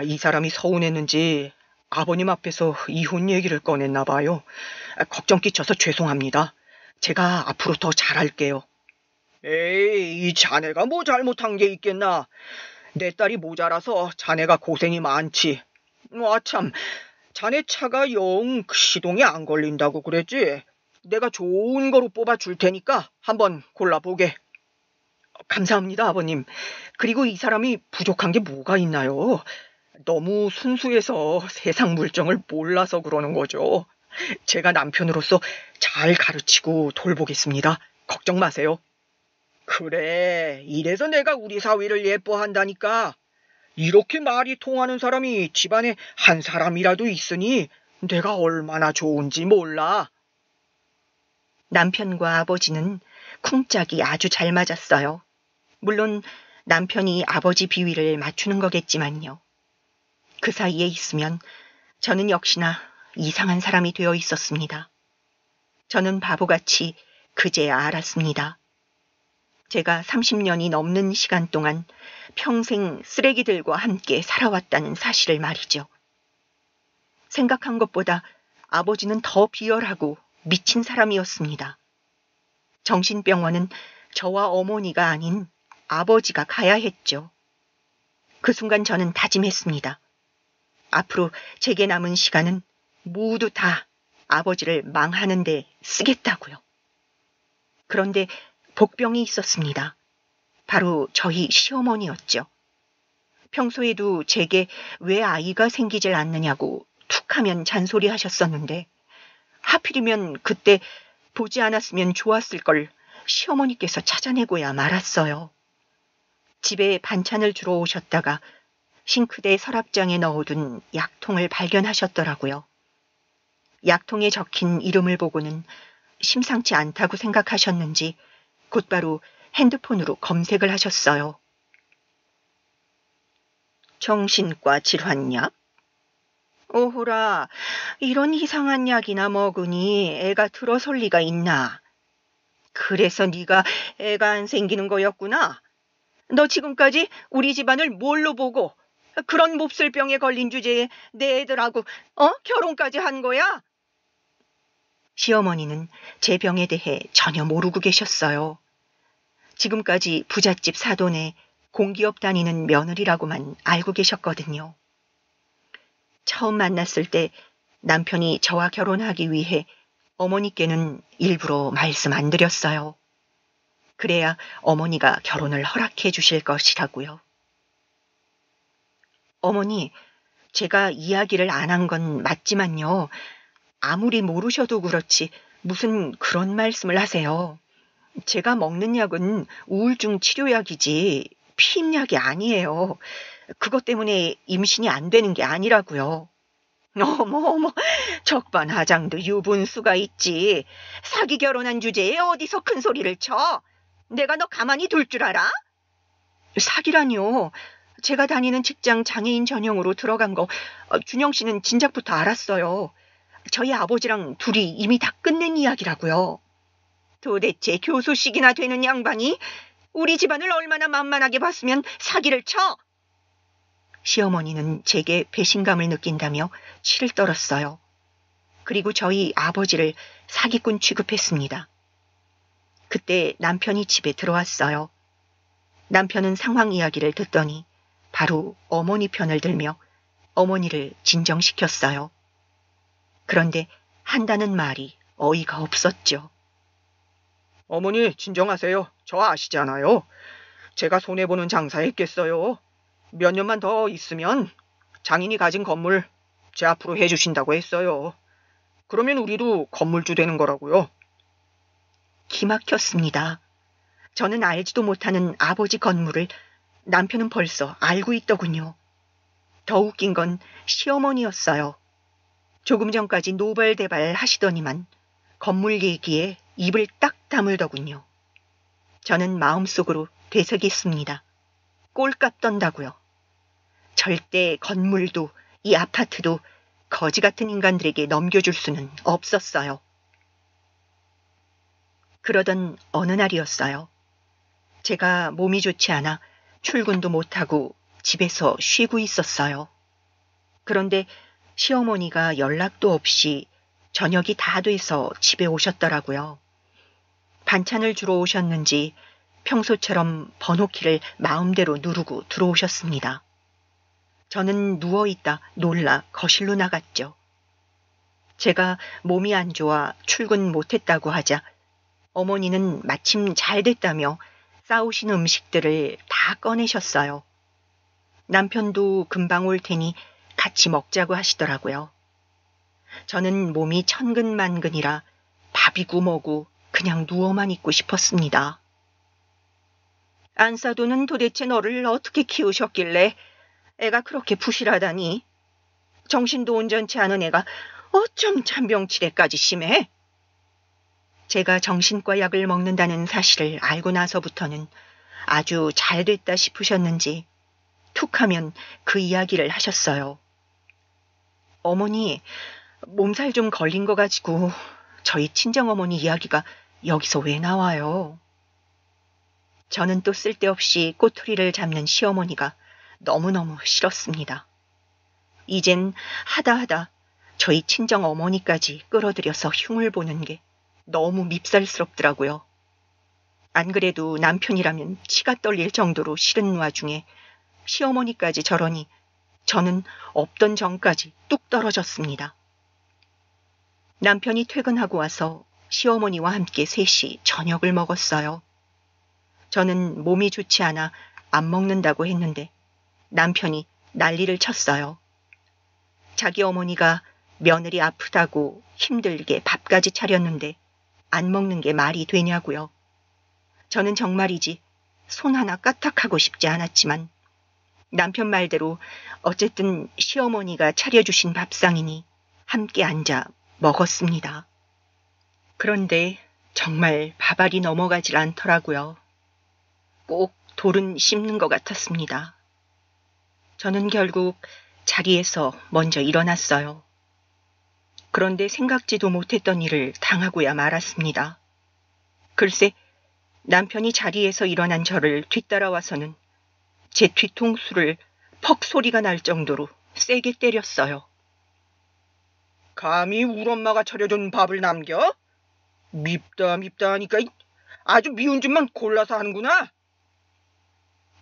이 사람이 서운했는지 아버님 앞에서 이혼 얘기를 꺼냈나 봐요. 걱정 끼쳐서 죄송합니다. 제가 앞으로 더 잘할게요. 에이, 이 자네가 뭐 잘못한 게 있겠나. 내 딸이 모자라서 자네가 고생이 많지. 참, 자네 차가 영 시동이 안 걸린다고 그랬지. 내가 좋은 거로 뽑아줄 테니까 한번 골라보게. 감사합니다, 아버님. 그리고 이 사람이 부족한 게 뭐가 있나요? 너무 순수해서 세상 물정을 몰라서 그러는 거죠. 제가 남편으로서 잘 가르치고 돌보겠습니다. 걱정 마세요. 그래, 이래서 내가 우리 사위를 예뻐한다니까. 이렇게 말이 통하는 사람이 집안에 한 사람이라도 있으니 내가 얼마나 좋은지 몰라. 남편과 아버지는 쿵짝이 아주 잘 맞았어요. 물론 남편이 아버지 비위를 맞추는 거겠지만요. 그 사이에 있으면 저는 역시나 이상한 사람이 되어 있었습니다. 저는 바보같이 그제야 알았습니다. 제가 30년이 넘는 시간 동안 평생 쓰레기들과 함께 살아왔다는 사실을 말이죠. 생각한 것보다 아버지는 더 비열하고 미친 사람이었습니다. 정신병원은 저와 어머니가 아닌 아버지가 가야 했죠. 그 순간 저는 다짐했습니다. 앞으로 제게 남은 시간은 모두 다 아버지를 망하는 데 쓰겠다고요. 그런데 복병이 있었습니다. 바로 저희 시어머니였죠. 평소에도 제게 왜 아이가 생기질 않느냐고 툭하면 잔소리 하셨었는데 하필이면 그때 보지 않았으면 좋았을 걸 시어머니께서 찾아내고야 말았어요. 집에 반찬을 주러 오셨다가 싱크대 서랍장에 넣어둔 약통을 발견하셨더라고요. 약통에 적힌 이름을 보고는 심상치 않다고 생각하셨는지 곧바로 핸드폰으로 검색을 하셨어요. 정신과 질환약? 오호라, 이런 이상한 약이나 먹으니 애가 들어설 리가 있나? 그래서 네가 애가 안 생기는 거였구나. 너 지금까지 우리 집안을 뭘로 보고 그런 몹쓸 병에 걸린 주제에 내 애들하고 결혼까지 한 거야? 시어머니는 제 병에 대해 전혀 모르고 계셨어요. 지금까지 부잣집 사돈에 공기업 다니는 며느리라고만 알고 계셨거든요. 처음 만났을 때 남편이 저와 결혼하기 위해 어머니께는 일부러 말씀 안 드렸어요. 그래야 어머니가 결혼을 허락해 주실 것이라고요. 어머니, 제가 이야기를 안 한 건 맞지만요. 아무리 모르셔도 그렇지 무슨 그런 말씀을 하세요. 제가 먹는 약은 우울증 치료약이지 피임약이 아니에요. 그것 때문에 임신이 안 되는 게 아니라고요. 어머, 적반하장도 유분수가 있지. 사기 결혼한 주제에 어디서 큰 소리를 쳐? 내가 너 가만히 둘 줄 알아? 사기라니요. 제가 다니는 직장 장애인 전용으로 들어간 거 준영 씨는 진작부터 알았어요. 저희 아버지랑 둘이 이미 다 끝낸 이야기라고요. 도대체 교수식이나 되는 양반이 우리 집안을 얼마나 만만하게 봤으면 사기를 쳐? 시어머니는 제게 배신감을 느낀다며 치를 떨었어요. 그리고 저희 아버지를 사기꾼 취급했습니다. 그때 남편이 집에 들어왔어요. 남편은 상황 이야기를 듣더니 바로 어머니 편을 들며 어머니를 진정시켰어요. 그런데 한다는 말이 어이가 없었죠. 어머니, 진정하세요. 저 아시잖아요. 제가 손해보는 장사했겠어요. 몇 년만 더 있으면 장인이 가진 건물 제 앞으로 해주신다고 했어요. 그러면 우리도 건물주 되는 거라고요. 기막혔습니다. 저는 알지도 못하는 아버지 건물을 남편은 벌써 알고 있더군요. 더 웃긴 건 시어머니였어요. 조금 전까지 노발대발 하시더니만 건물 얘기에 입을 딱 다물더군요. 저는 마음속으로 되새겼습니다. 꼴값 떤다고요. 절대 건물도 이 아파트도 거지 같은 인간들에게 넘겨줄 수는 없었어요. 그러던 어느 날이었어요. 제가 몸이 좋지 않아 출근도 못하고 집에서 쉬고 있었어요. 그런데 시어머니가 연락도 없이 저녁이 다 돼서 집에 오셨더라고요. 반찬을 주러 오셨는지 평소처럼 번호키를 마음대로 누르고 들어오셨습니다. 저는 누워있다 놀라 거실로 나갔죠. 제가 몸이 안 좋아 출근 못했다고 하자 어머니는 마침 잘 됐다며 싸우신 음식들을 다 꺼내셨어요. 남편도 금방 올 테니 같이 먹자고 하시더라고요. 저는 몸이 천근만근이라 밥이고 뭐고 그냥 누워만 있고 싶었습니다. 안사도는 도대체 너를 어떻게 키우셨길래 애가 그렇게 부실하다니. 정신도 온전치 않은 애가 어쩜 잔병치레까지 심해? 제가 정신과 약을 먹는다는 사실을 알고 나서부터는 아주 잘 됐다 싶으셨는지 툭하면 그 이야기를 하셨어요. 어머니, 몸살 좀 걸린 거 가지고 저희 친정어머니 이야기가 여기서 왜 나와요? 저는 또 쓸데없이 꼬투리를 잡는 시어머니가 너무너무 싫었습니다. 이젠 하다 저희 친정어머니까지 끌어들여서 흉을 보는 게 너무 밉살스럽더라고요. 안 그래도 남편이라면 치가 떨릴 정도로 싫은 와중에 시어머니까지 저러니 저는 없던 정까지 뚝 떨어졌습니다. 남편이 퇴근하고 와서 시어머니와 함께 셋이 저녁을 먹었어요. 저는 몸이 좋지 않아 안 먹는다고 했는데 남편이 난리를 쳤어요. 자기 어머니가 며느리 아프다고 힘들게 밥까지 차렸는데 안 먹는 게 말이 되냐고요. 저는 정말이지 손 하나 까딱하고 싶지 않았지만 남편 말대로 어쨌든 시어머니가 차려주신 밥상이니 함께 앉아 먹었습니다. 그런데 정말 밥알이 넘어가질 않더라고요. 꼭 돌은 씹는 것 같았습니다. 저는 결국 자리에서 먼저 일어났어요. 그런데 생각지도 못했던 일을 당하고야 말았습니다. 글쎄, 남편이 자리에서 일어난 저를 뒤따라와서는 제 뒤통수를 퍽 소리가 날 정도로 세게 때렸어요. 감히 우리 엄마가 차려준 밥을 남겨? 밉다 하니까 아주 미운 짓만 골라서 하는구나.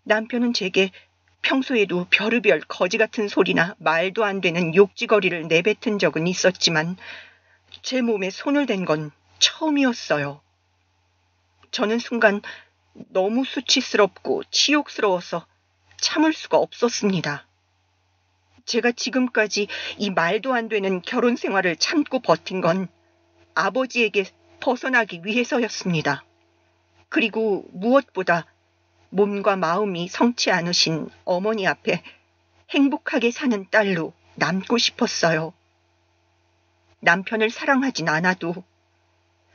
남편은 제게 평소에도 별의별 거지 같은 소리나 말도 안 되는 욕지거리를 내뱉은 적은 있었지만 제 몸에 손을 댄 건 처음이었어요. 저는 순간 너무 수치스럽고 치욕스러워서 참을 수가 없었습니다. 제가 지금까지 이 말도 안 되는 결혼 생활을 참고 버틴 건 아버지에게 벗어나기 위해서였습니다. 그리고 무엇보다 몸과 마음이 성치 않으신 어머니 앞에 행복하게 사는 딸로 남고 싶었어요. 남편을 사랑하진 않아도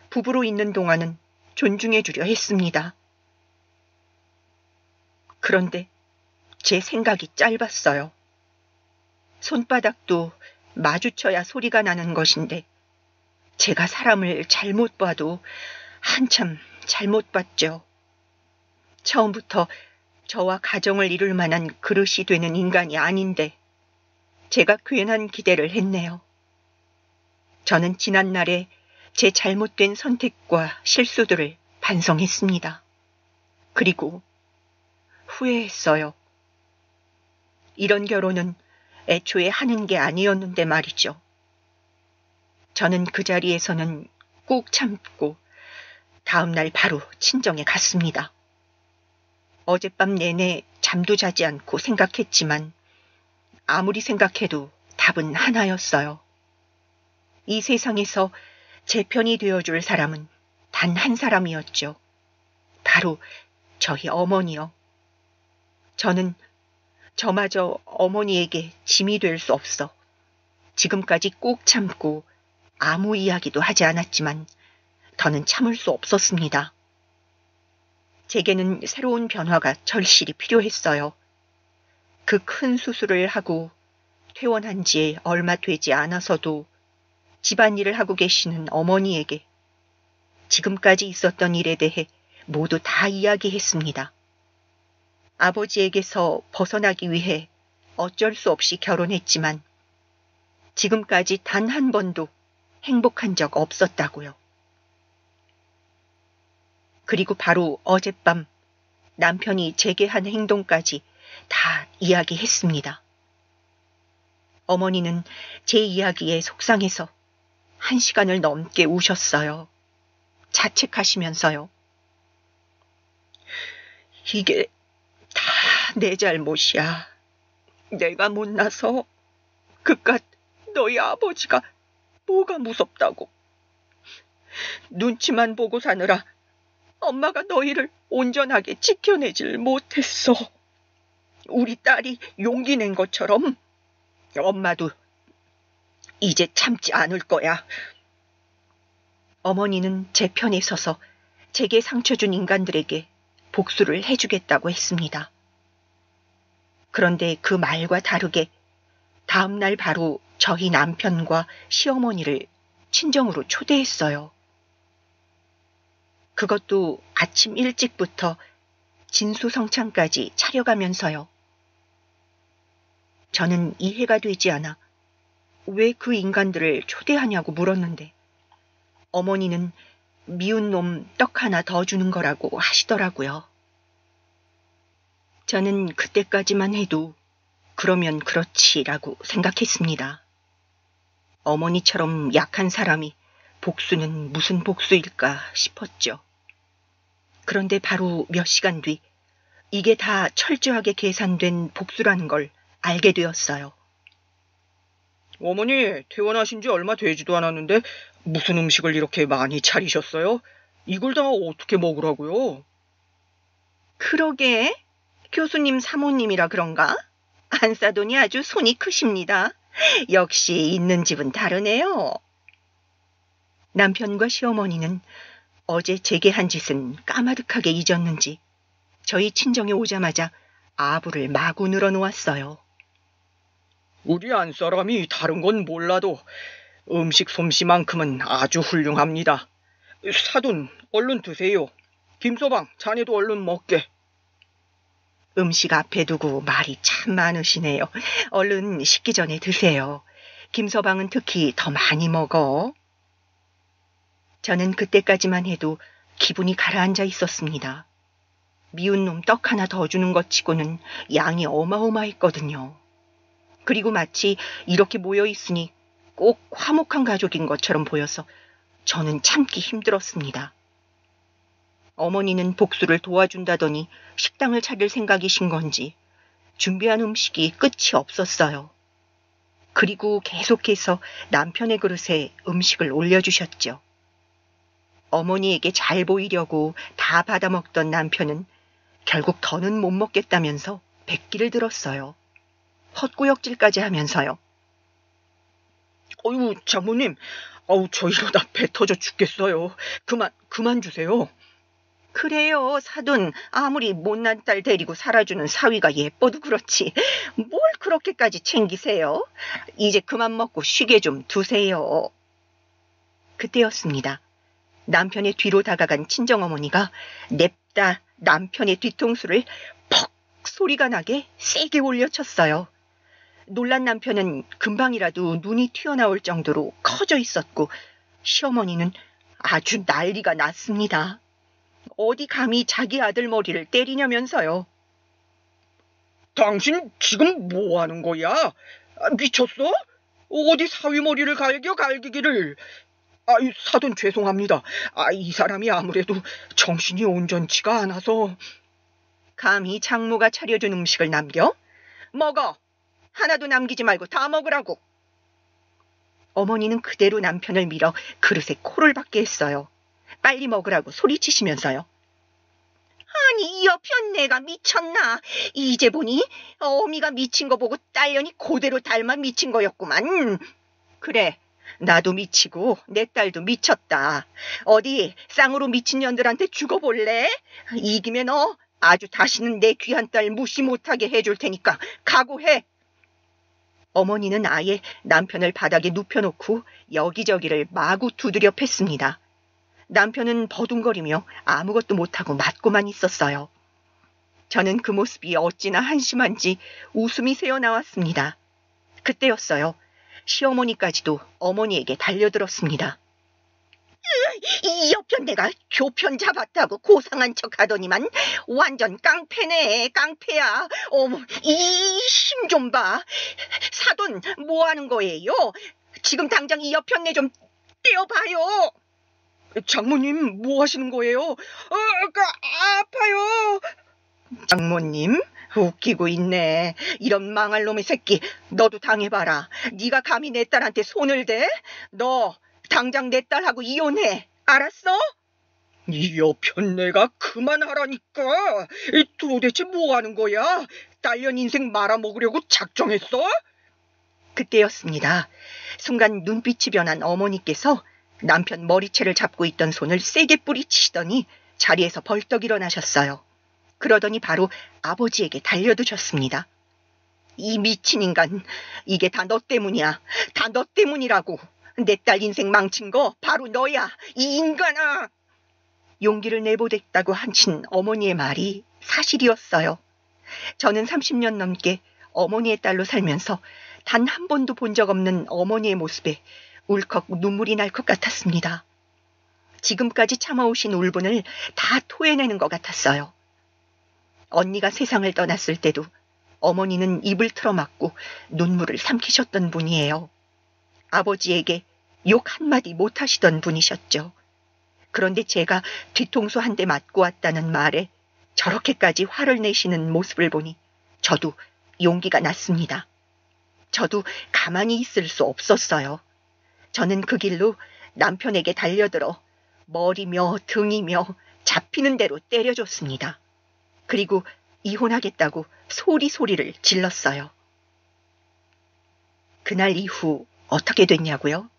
부부로 있는 동안은 존중해주려 했습니다. 그런데 제 생각이 짧았어요. 손바닥도 마주쳐야 소리가 나는 것인데 제가 사람을 잘못 봐도 한참 잘못 봤죠. 처음부터 저와 가정을 이룰 만한 그릇이 되는 인간이 아닌데 제가 괜한 기대를 했네요. 저는 지난날에 제 잘못된 선택과 실수들을 반성했습니다. 그리고 후회했어요. 이런 결혼은 애초에 하는 게 아니었는데 말이죠. 저는 그 자리에서는 꾹 참고 다음날 바로 친정에 갔습니다. 어젯밤 내내 잠도 자지 않고 생각했지만 아무리 생각해도 답은 하나였어요. 이 세상에서 제 편이 되어줄 사람은 단 한 사람이었죠. 바로 저희 어머니요. 저는 저마저 어머니에게 짐이 될 수 없어 지금까지 꼭 참고 아무 이야기도 하지 않았지만 더는 참을 수 없었습니다. 제게는 새로운 변화가 절실히 필요했어요. 그 큰 수술을 하고 퇴원한 지 얼마 되지 않아서도 집안일을 하고 계시는 어머니에게 지금까지 있었던 일에 대해 모두 다 이야기했습니다. 아버지에게서 벗어나기 위해 어쩔 수 없이 결혼했지만 지금까지 단 한 번도 행복한 적 없었다고요. 그리고 바로 어젯밤 남편이 제게 한 행동까지 다 이야기했습니다. 어머니는 제 이야기에 속상해서 1시간을 넘게 우셨어요. 자책하시면서요. 이게 다 내 잘못이야. 내가 못나서 그깟 너희 아버지가 뭐가 무섭다고. 눈치만 보고 사느라 엄마가 너희를 온전하게 지켜내질 못했어. 우리 딸이 용기 낸 것처럼 엄마도 이제 참지 않을 거야. 어머니는 제 편에 서서 제게 상처 준 인간들에게 복수를 해주겠다고 했습니다. 그런데 그 말과 다르게 다음날 바로 저희 남편과 시어머니를 친정으로 초대했어요. 그것도 아침 일찍부터 진수성찬까지 차려가면서요. 저는 이해가 되지 않아 왜 그 인간들을 초대하냐고 물었는데 어머니는 미운 놈 떡 하나 더 주는 거라고 하시더라고요. 저는 그때까지만 해도 그러면 그렇지라고 생각했습니다. 어머니처럼 약한 사람이 복수는 무슨 복수일까 싶었죠. 그런데 바로 몇 시간 뒤 이게 다 철저하게 계산된 복수라는 걸 알게 되었어요. 어머니, 퇴원하신 지 얼마 되지도 않았는데 무슨 음식을 이렇게 많이 차리셨어요? 이걸 다 어떻게 먹으라고요? 그러게, 교수님 사모님이라 그런가? 안사돈이 아주 손이 크십니다. 역시 있는 집은 다르네요. 남편과 시어머니는 어제 제게 한 짓은 까마득하게 잊었는지 저희 친정에 오자마자 아부를 마구 늘어놓았어요. 우리 안사람이 다른 건 몰라도 음식 솜씨만큼은 아주 훌륭합니다. 사돈, 얼른 드세요. 김서방, 자네도 얼른 먹게. 음식 앞에 두고 말이 참 많으시네요. 얼른 식기 전에 드세요. 김서방은 특히 더 많이 먹어. 저는 그때까지만 해도 기분이 가라앉아 있었습니다. 미운 놈 떡 하나 더 주는 것 치고는 양이 어마어마했거든요. 그리고 마치 이렇게 모여있으니 꼭 화목한 가족인 것처럼 보여서 저는 참기 힘들었습니다. 어머니는 복수를 도와준다더니 식당을 차릴 생각이신 건지 준비한 음식이 끝이 없었어요. 그리고 계속해서 남편의 그릇에 음식을 올려주셨죠. 어머니에게 잘 보이려고 다 받아먹던 남편은 결국 더는 못 먹겠다면서 백기를 들었어요. 헛구역질까지 하면서요. 어유, 장모님, 저 이러다 배 터져 죽겠어요. 그만 주세요. 그래요, 사돈. 아무리 못난 딸 데리고 살아주는 사위가 예뻐도 그렇지. 뭘 그렇게까지 챙기세요? 이제 그만 먹고 쉬게 좀 두세요. 그때였습니다. 남편의 뒤로 다가간 친정어머니가 냅다 남편의 뒤통수를 퍽 소리가 나게 세게 올려쳤어요. 놀란 남편은 금방이라도 눈이 튀어나올 정도로 커져 있었고 시어머니는 아주 난리가 났습니다. 어디 감히 자기 아들 머리를 때리냐면서요. 당신 지금 뭐 하는 거야? 미쳤어? 어디 사위 머리를 갈기기를. 사돈 죄송합니다. 이 사람이 아무래도 정신이 온전치가 않아서. 감히 장모가 차려준 음식을 남겨? 먹어! 하나도 남기지 말고 다 먹으라고! 어머니는 그대로 남편을 밀어 그릇에 코를 박게 했어요. 빨리 먹으라고 소리치시면서요. 아니, 이 여편네가 미쳤나? 이제 보니 어미가 미친 거 보고 딸년이 그대로 닮아 미친 거였구만. 그래, 나도 미치고 내 딸도 미쳤다. 어디 쌍으로 미친 년들한테 죽어볼래? 이기면 너 아주 다시는 내 귀한 딸 무시 못하게 해줄 테니까 각오해. 어머니는 아예 남편을 바닥에 눕혀놓고 여기저기를 마구 두드려 팼습니다. 남편은 버둥거리며 아무것도 못하고 맞고만 있었어요. 저는 그 모습이 어찌나 한심한지 웃음이 새어나왔습니다. 그때였어요. 시어머니까지도 어머니에게 달려들었습니다. 이 여편네가 교편 잡았다고 고상한 척 하더니만 완전 깡패네, 깡패야. 어머, 이 힘 좀 봐. 사돈 뭐 하는 거예요? 지금 당장 이 여편네 좀 떼어봐요. 장모님, 뭐 하시는 거예요? 아파요. 장모님, 웃기고 있네. 이런 망할 놈의 새끼, 너도 당해봐라. 네가 감히 내 딸한테 손을 대? 너 당장 내 딸하고 이혼해. 알았어? 이 여편네가 그만하라니까. 도대체 뭐 하는 거야? 딸년 인생 말아먹으려고 작정했어? 그때였습니다. 순간 눈빛이 변한 어머니께서 남편 머리채를 잡고 있던 손을 세게 뿌리치시더니 자리에서 벌떡 일어나셨어요. 그러더니 바로 아버지에게 달려드셨습니다. 이 미친 인간, 이게 다 너 때문이야. 다 너 때문이라고. 내 딸 인생 망친 거 바로 너야, 이 인간아. 용기를 내보냈다고 하신 어머니의 말이 사실이었어요. 저는 30년 넘게 어머니의 딸로 살면서 단 한 번도 본 적 없는 어머니의 모습에 울컥 눈물이 날 것 같았습니다. 지금까지 참아오신 울분을 다 토해내는 것 같았어요. 언니가 세상을 떠났을 때도 어머니는 입을 틀어막고 눈물을 삼키셨던 분이에요. 아버지에게 욕 한마디 못하시던 분이셨죠. 그런데 제가 뒤통수 한 대 맞고 왔다는 말에 저렇게까지 화를 내시는 모습을 보니 저도 용기가 났습니다. 저도 가만히 있을 수 없었어요. 저는 그 길로 남편에게 달려들어 머리며 등이며 잡히는 대로 때려줬습니다. 그리고 이혼하겠다고 소리를 질렀어요. 그날 이후 어떻게 됐냐고요?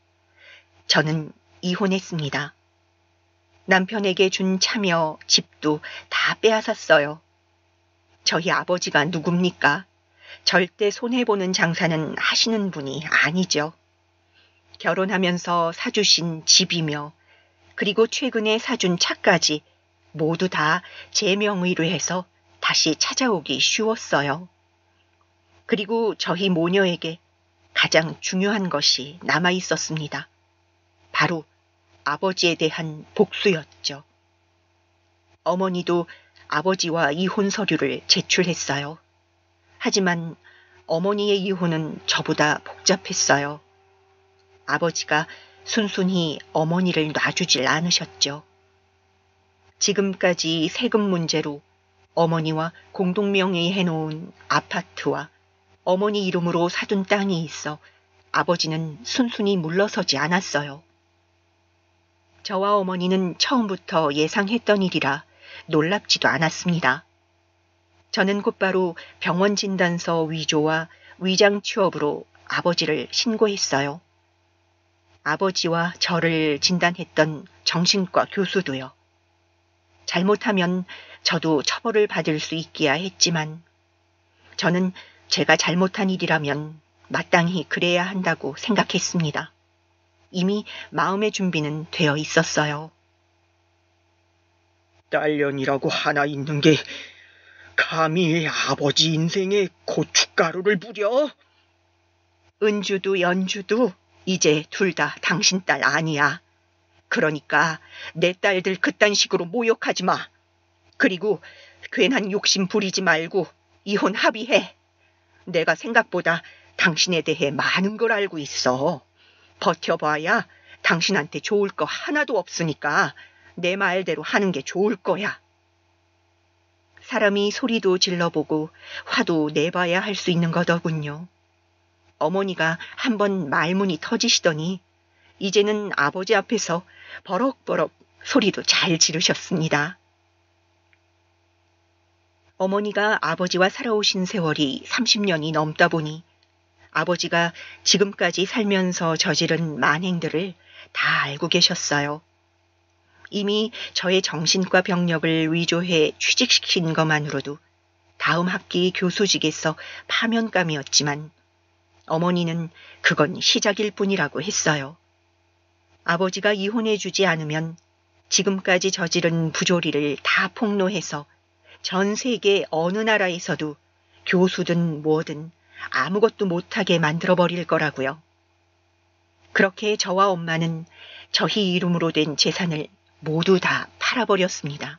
저는 이혼했습니다. 남편에게 준 차며 집도 다 빼앗았어요. 저희 아버지가 누굽니까? 절대 손해보는 장사는 하시는 분이 아니죠. 결혼하면서 사주신 집이며 그리고 최근에 사준 차까지 모두 다 제 명의로 해서 다시 찾아오기 쉬웠어요. 그리고 저희 모녀에게 가장 중요한 것이 남아 있었습니다. 바로 아버지에 대한 복수였죠. 어머니도 아버지와 이혼 서류를 제출했어요. 하지만 어머니의 이혼은 저보다 복잡했어요. 아버지가 순순히 어머니를 놔주질 않으셨죠. 지금까지 세금 문제로 어머니와 공동명의 해놓은 아파트와 어머니 이름으로 사둔 땅이 있어 아버지는 순순히 물러서지 않았어요. 저와 어머니는 처음부터 예상했던 일이라 놀랍지도 않았습니다. 저는 곧바로 병원 진단서 위조와 위장 취업으로 아버지를 신고했어요. 아버지와 저를 진단했던 정신과 교수도요. 잘못하면 저도 처벌을 받을 수 있기야 했지만 저는 제가 잘못한 일이라면 마땅히 그래야 한다고 생각했습니다. 이미 마음의 준비는 되어 있었어요. 딸년이라고 하나 있는 게 감히 아버지 인생에 고춧가루를 뿌려? 은주도 연주도 이제 둘 다 당신 딸 아니야. 그러니까 내 딸들 그딴 식으로 모욕하지 마. 그리고 괜한 욕심 부리지 말고 이혼 합의해. 내가 생각보다 당신에 대해 많은 걸 알고 있어. 버텨봐야 당신한테 좋을 거 하나도 없으니까 내 말대로 하는 게 좋을 거야. 사람이 소리도 질러보고 화도 내봐야 할 수 있는 거더군요. 어머니가 한번 말문이 터지시더니 이제는 아버지 앞에서 버럭버럭 소리도 잘 지르셨습니다. 어머니가 아버지와 살아오신 세월이 30년이 넘다 보니 아버지가 지금까지 살면서 저지른 만행들을 다 알고 계셨어요. 이미 저의 정신과 병력을 위조해 취직시킨 것만으로도 다음 학기 교수직에서 파면감이었지만 어머니는 그건 시작일 뿐이라고 했어요. 아버지가 이혼해주지 않으면 지금까지 저지른 부조리를 다 폭로해서 전 세계 어느 나라에서도 교수든 뭐든 아무것도 못하게 만들어버릴 거라고요. 그렇게 저와 엄마는 저희 이름으로 된 재산을 모두 다 팔아버렸습니다.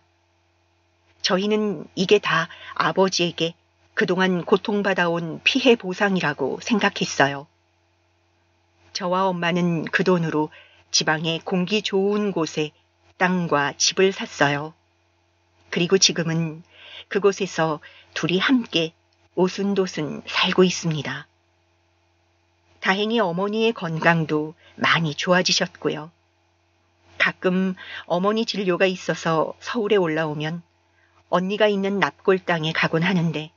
저희는 이게 다 아버지에게 그동안 고통받아온 피해 보상이라고 생각했어요. 저와 엄마는 그 돈으로 지방의 공기 좋은 곳에 땅과 집을 샀어요. 그리고 지금은 그곳에서 둘이 함께 오순도순 살고 있습니다. 다행히 어머니의 건강도 많이 좋아지셨고요. 가끔 어머니 진료가 있어서 서울에 올라오면 언니가 있는 납골 땅에 가곤 하는데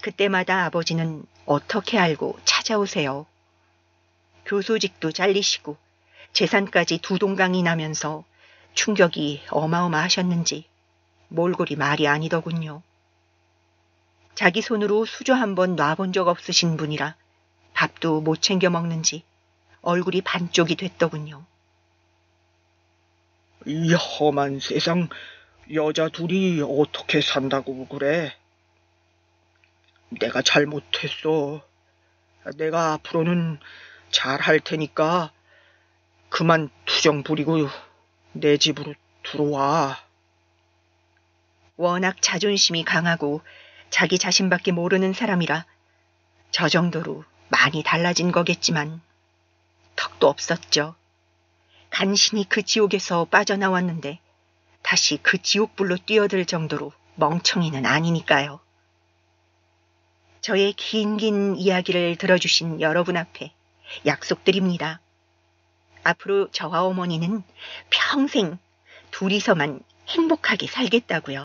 그때마다 아버지는 어떻게 알고 찾아오세요. 교수직도 잘리시고 재산까지 두 동강이 나면서 충격이 어마어마하셨는지 몰골이 말이 아니더군요. 자기 손으로 수저 한번 놔본 적 없으신 분이라 밥도 못 챙겨 먹는지 얼굴이 반쪽이 됐더군요. 이 험한 세상 여자 둘이 어떻게 산다고 그래? 내가 잘못했어. 내가 앞으로는 잘할 테니까 그만 투정 부리고 내 집으로 들어와. 워낙 자존심이 강하고 자기 자신밖에 모르는 사람이라 저 정도로 많이 달라진 거겠지만 턱도 없었죠. 간신히 그 지옥에서 빠져나왔는데 다시 그 지옥불로 뛰어들 정도로 멍청이는 아니니까요. 저의 긴 이야기를 들어주신 여러분 앞에 약속드립니다. 앞으로 저와 어머니는 평생 둘이서만 행복하게 살겠다고요.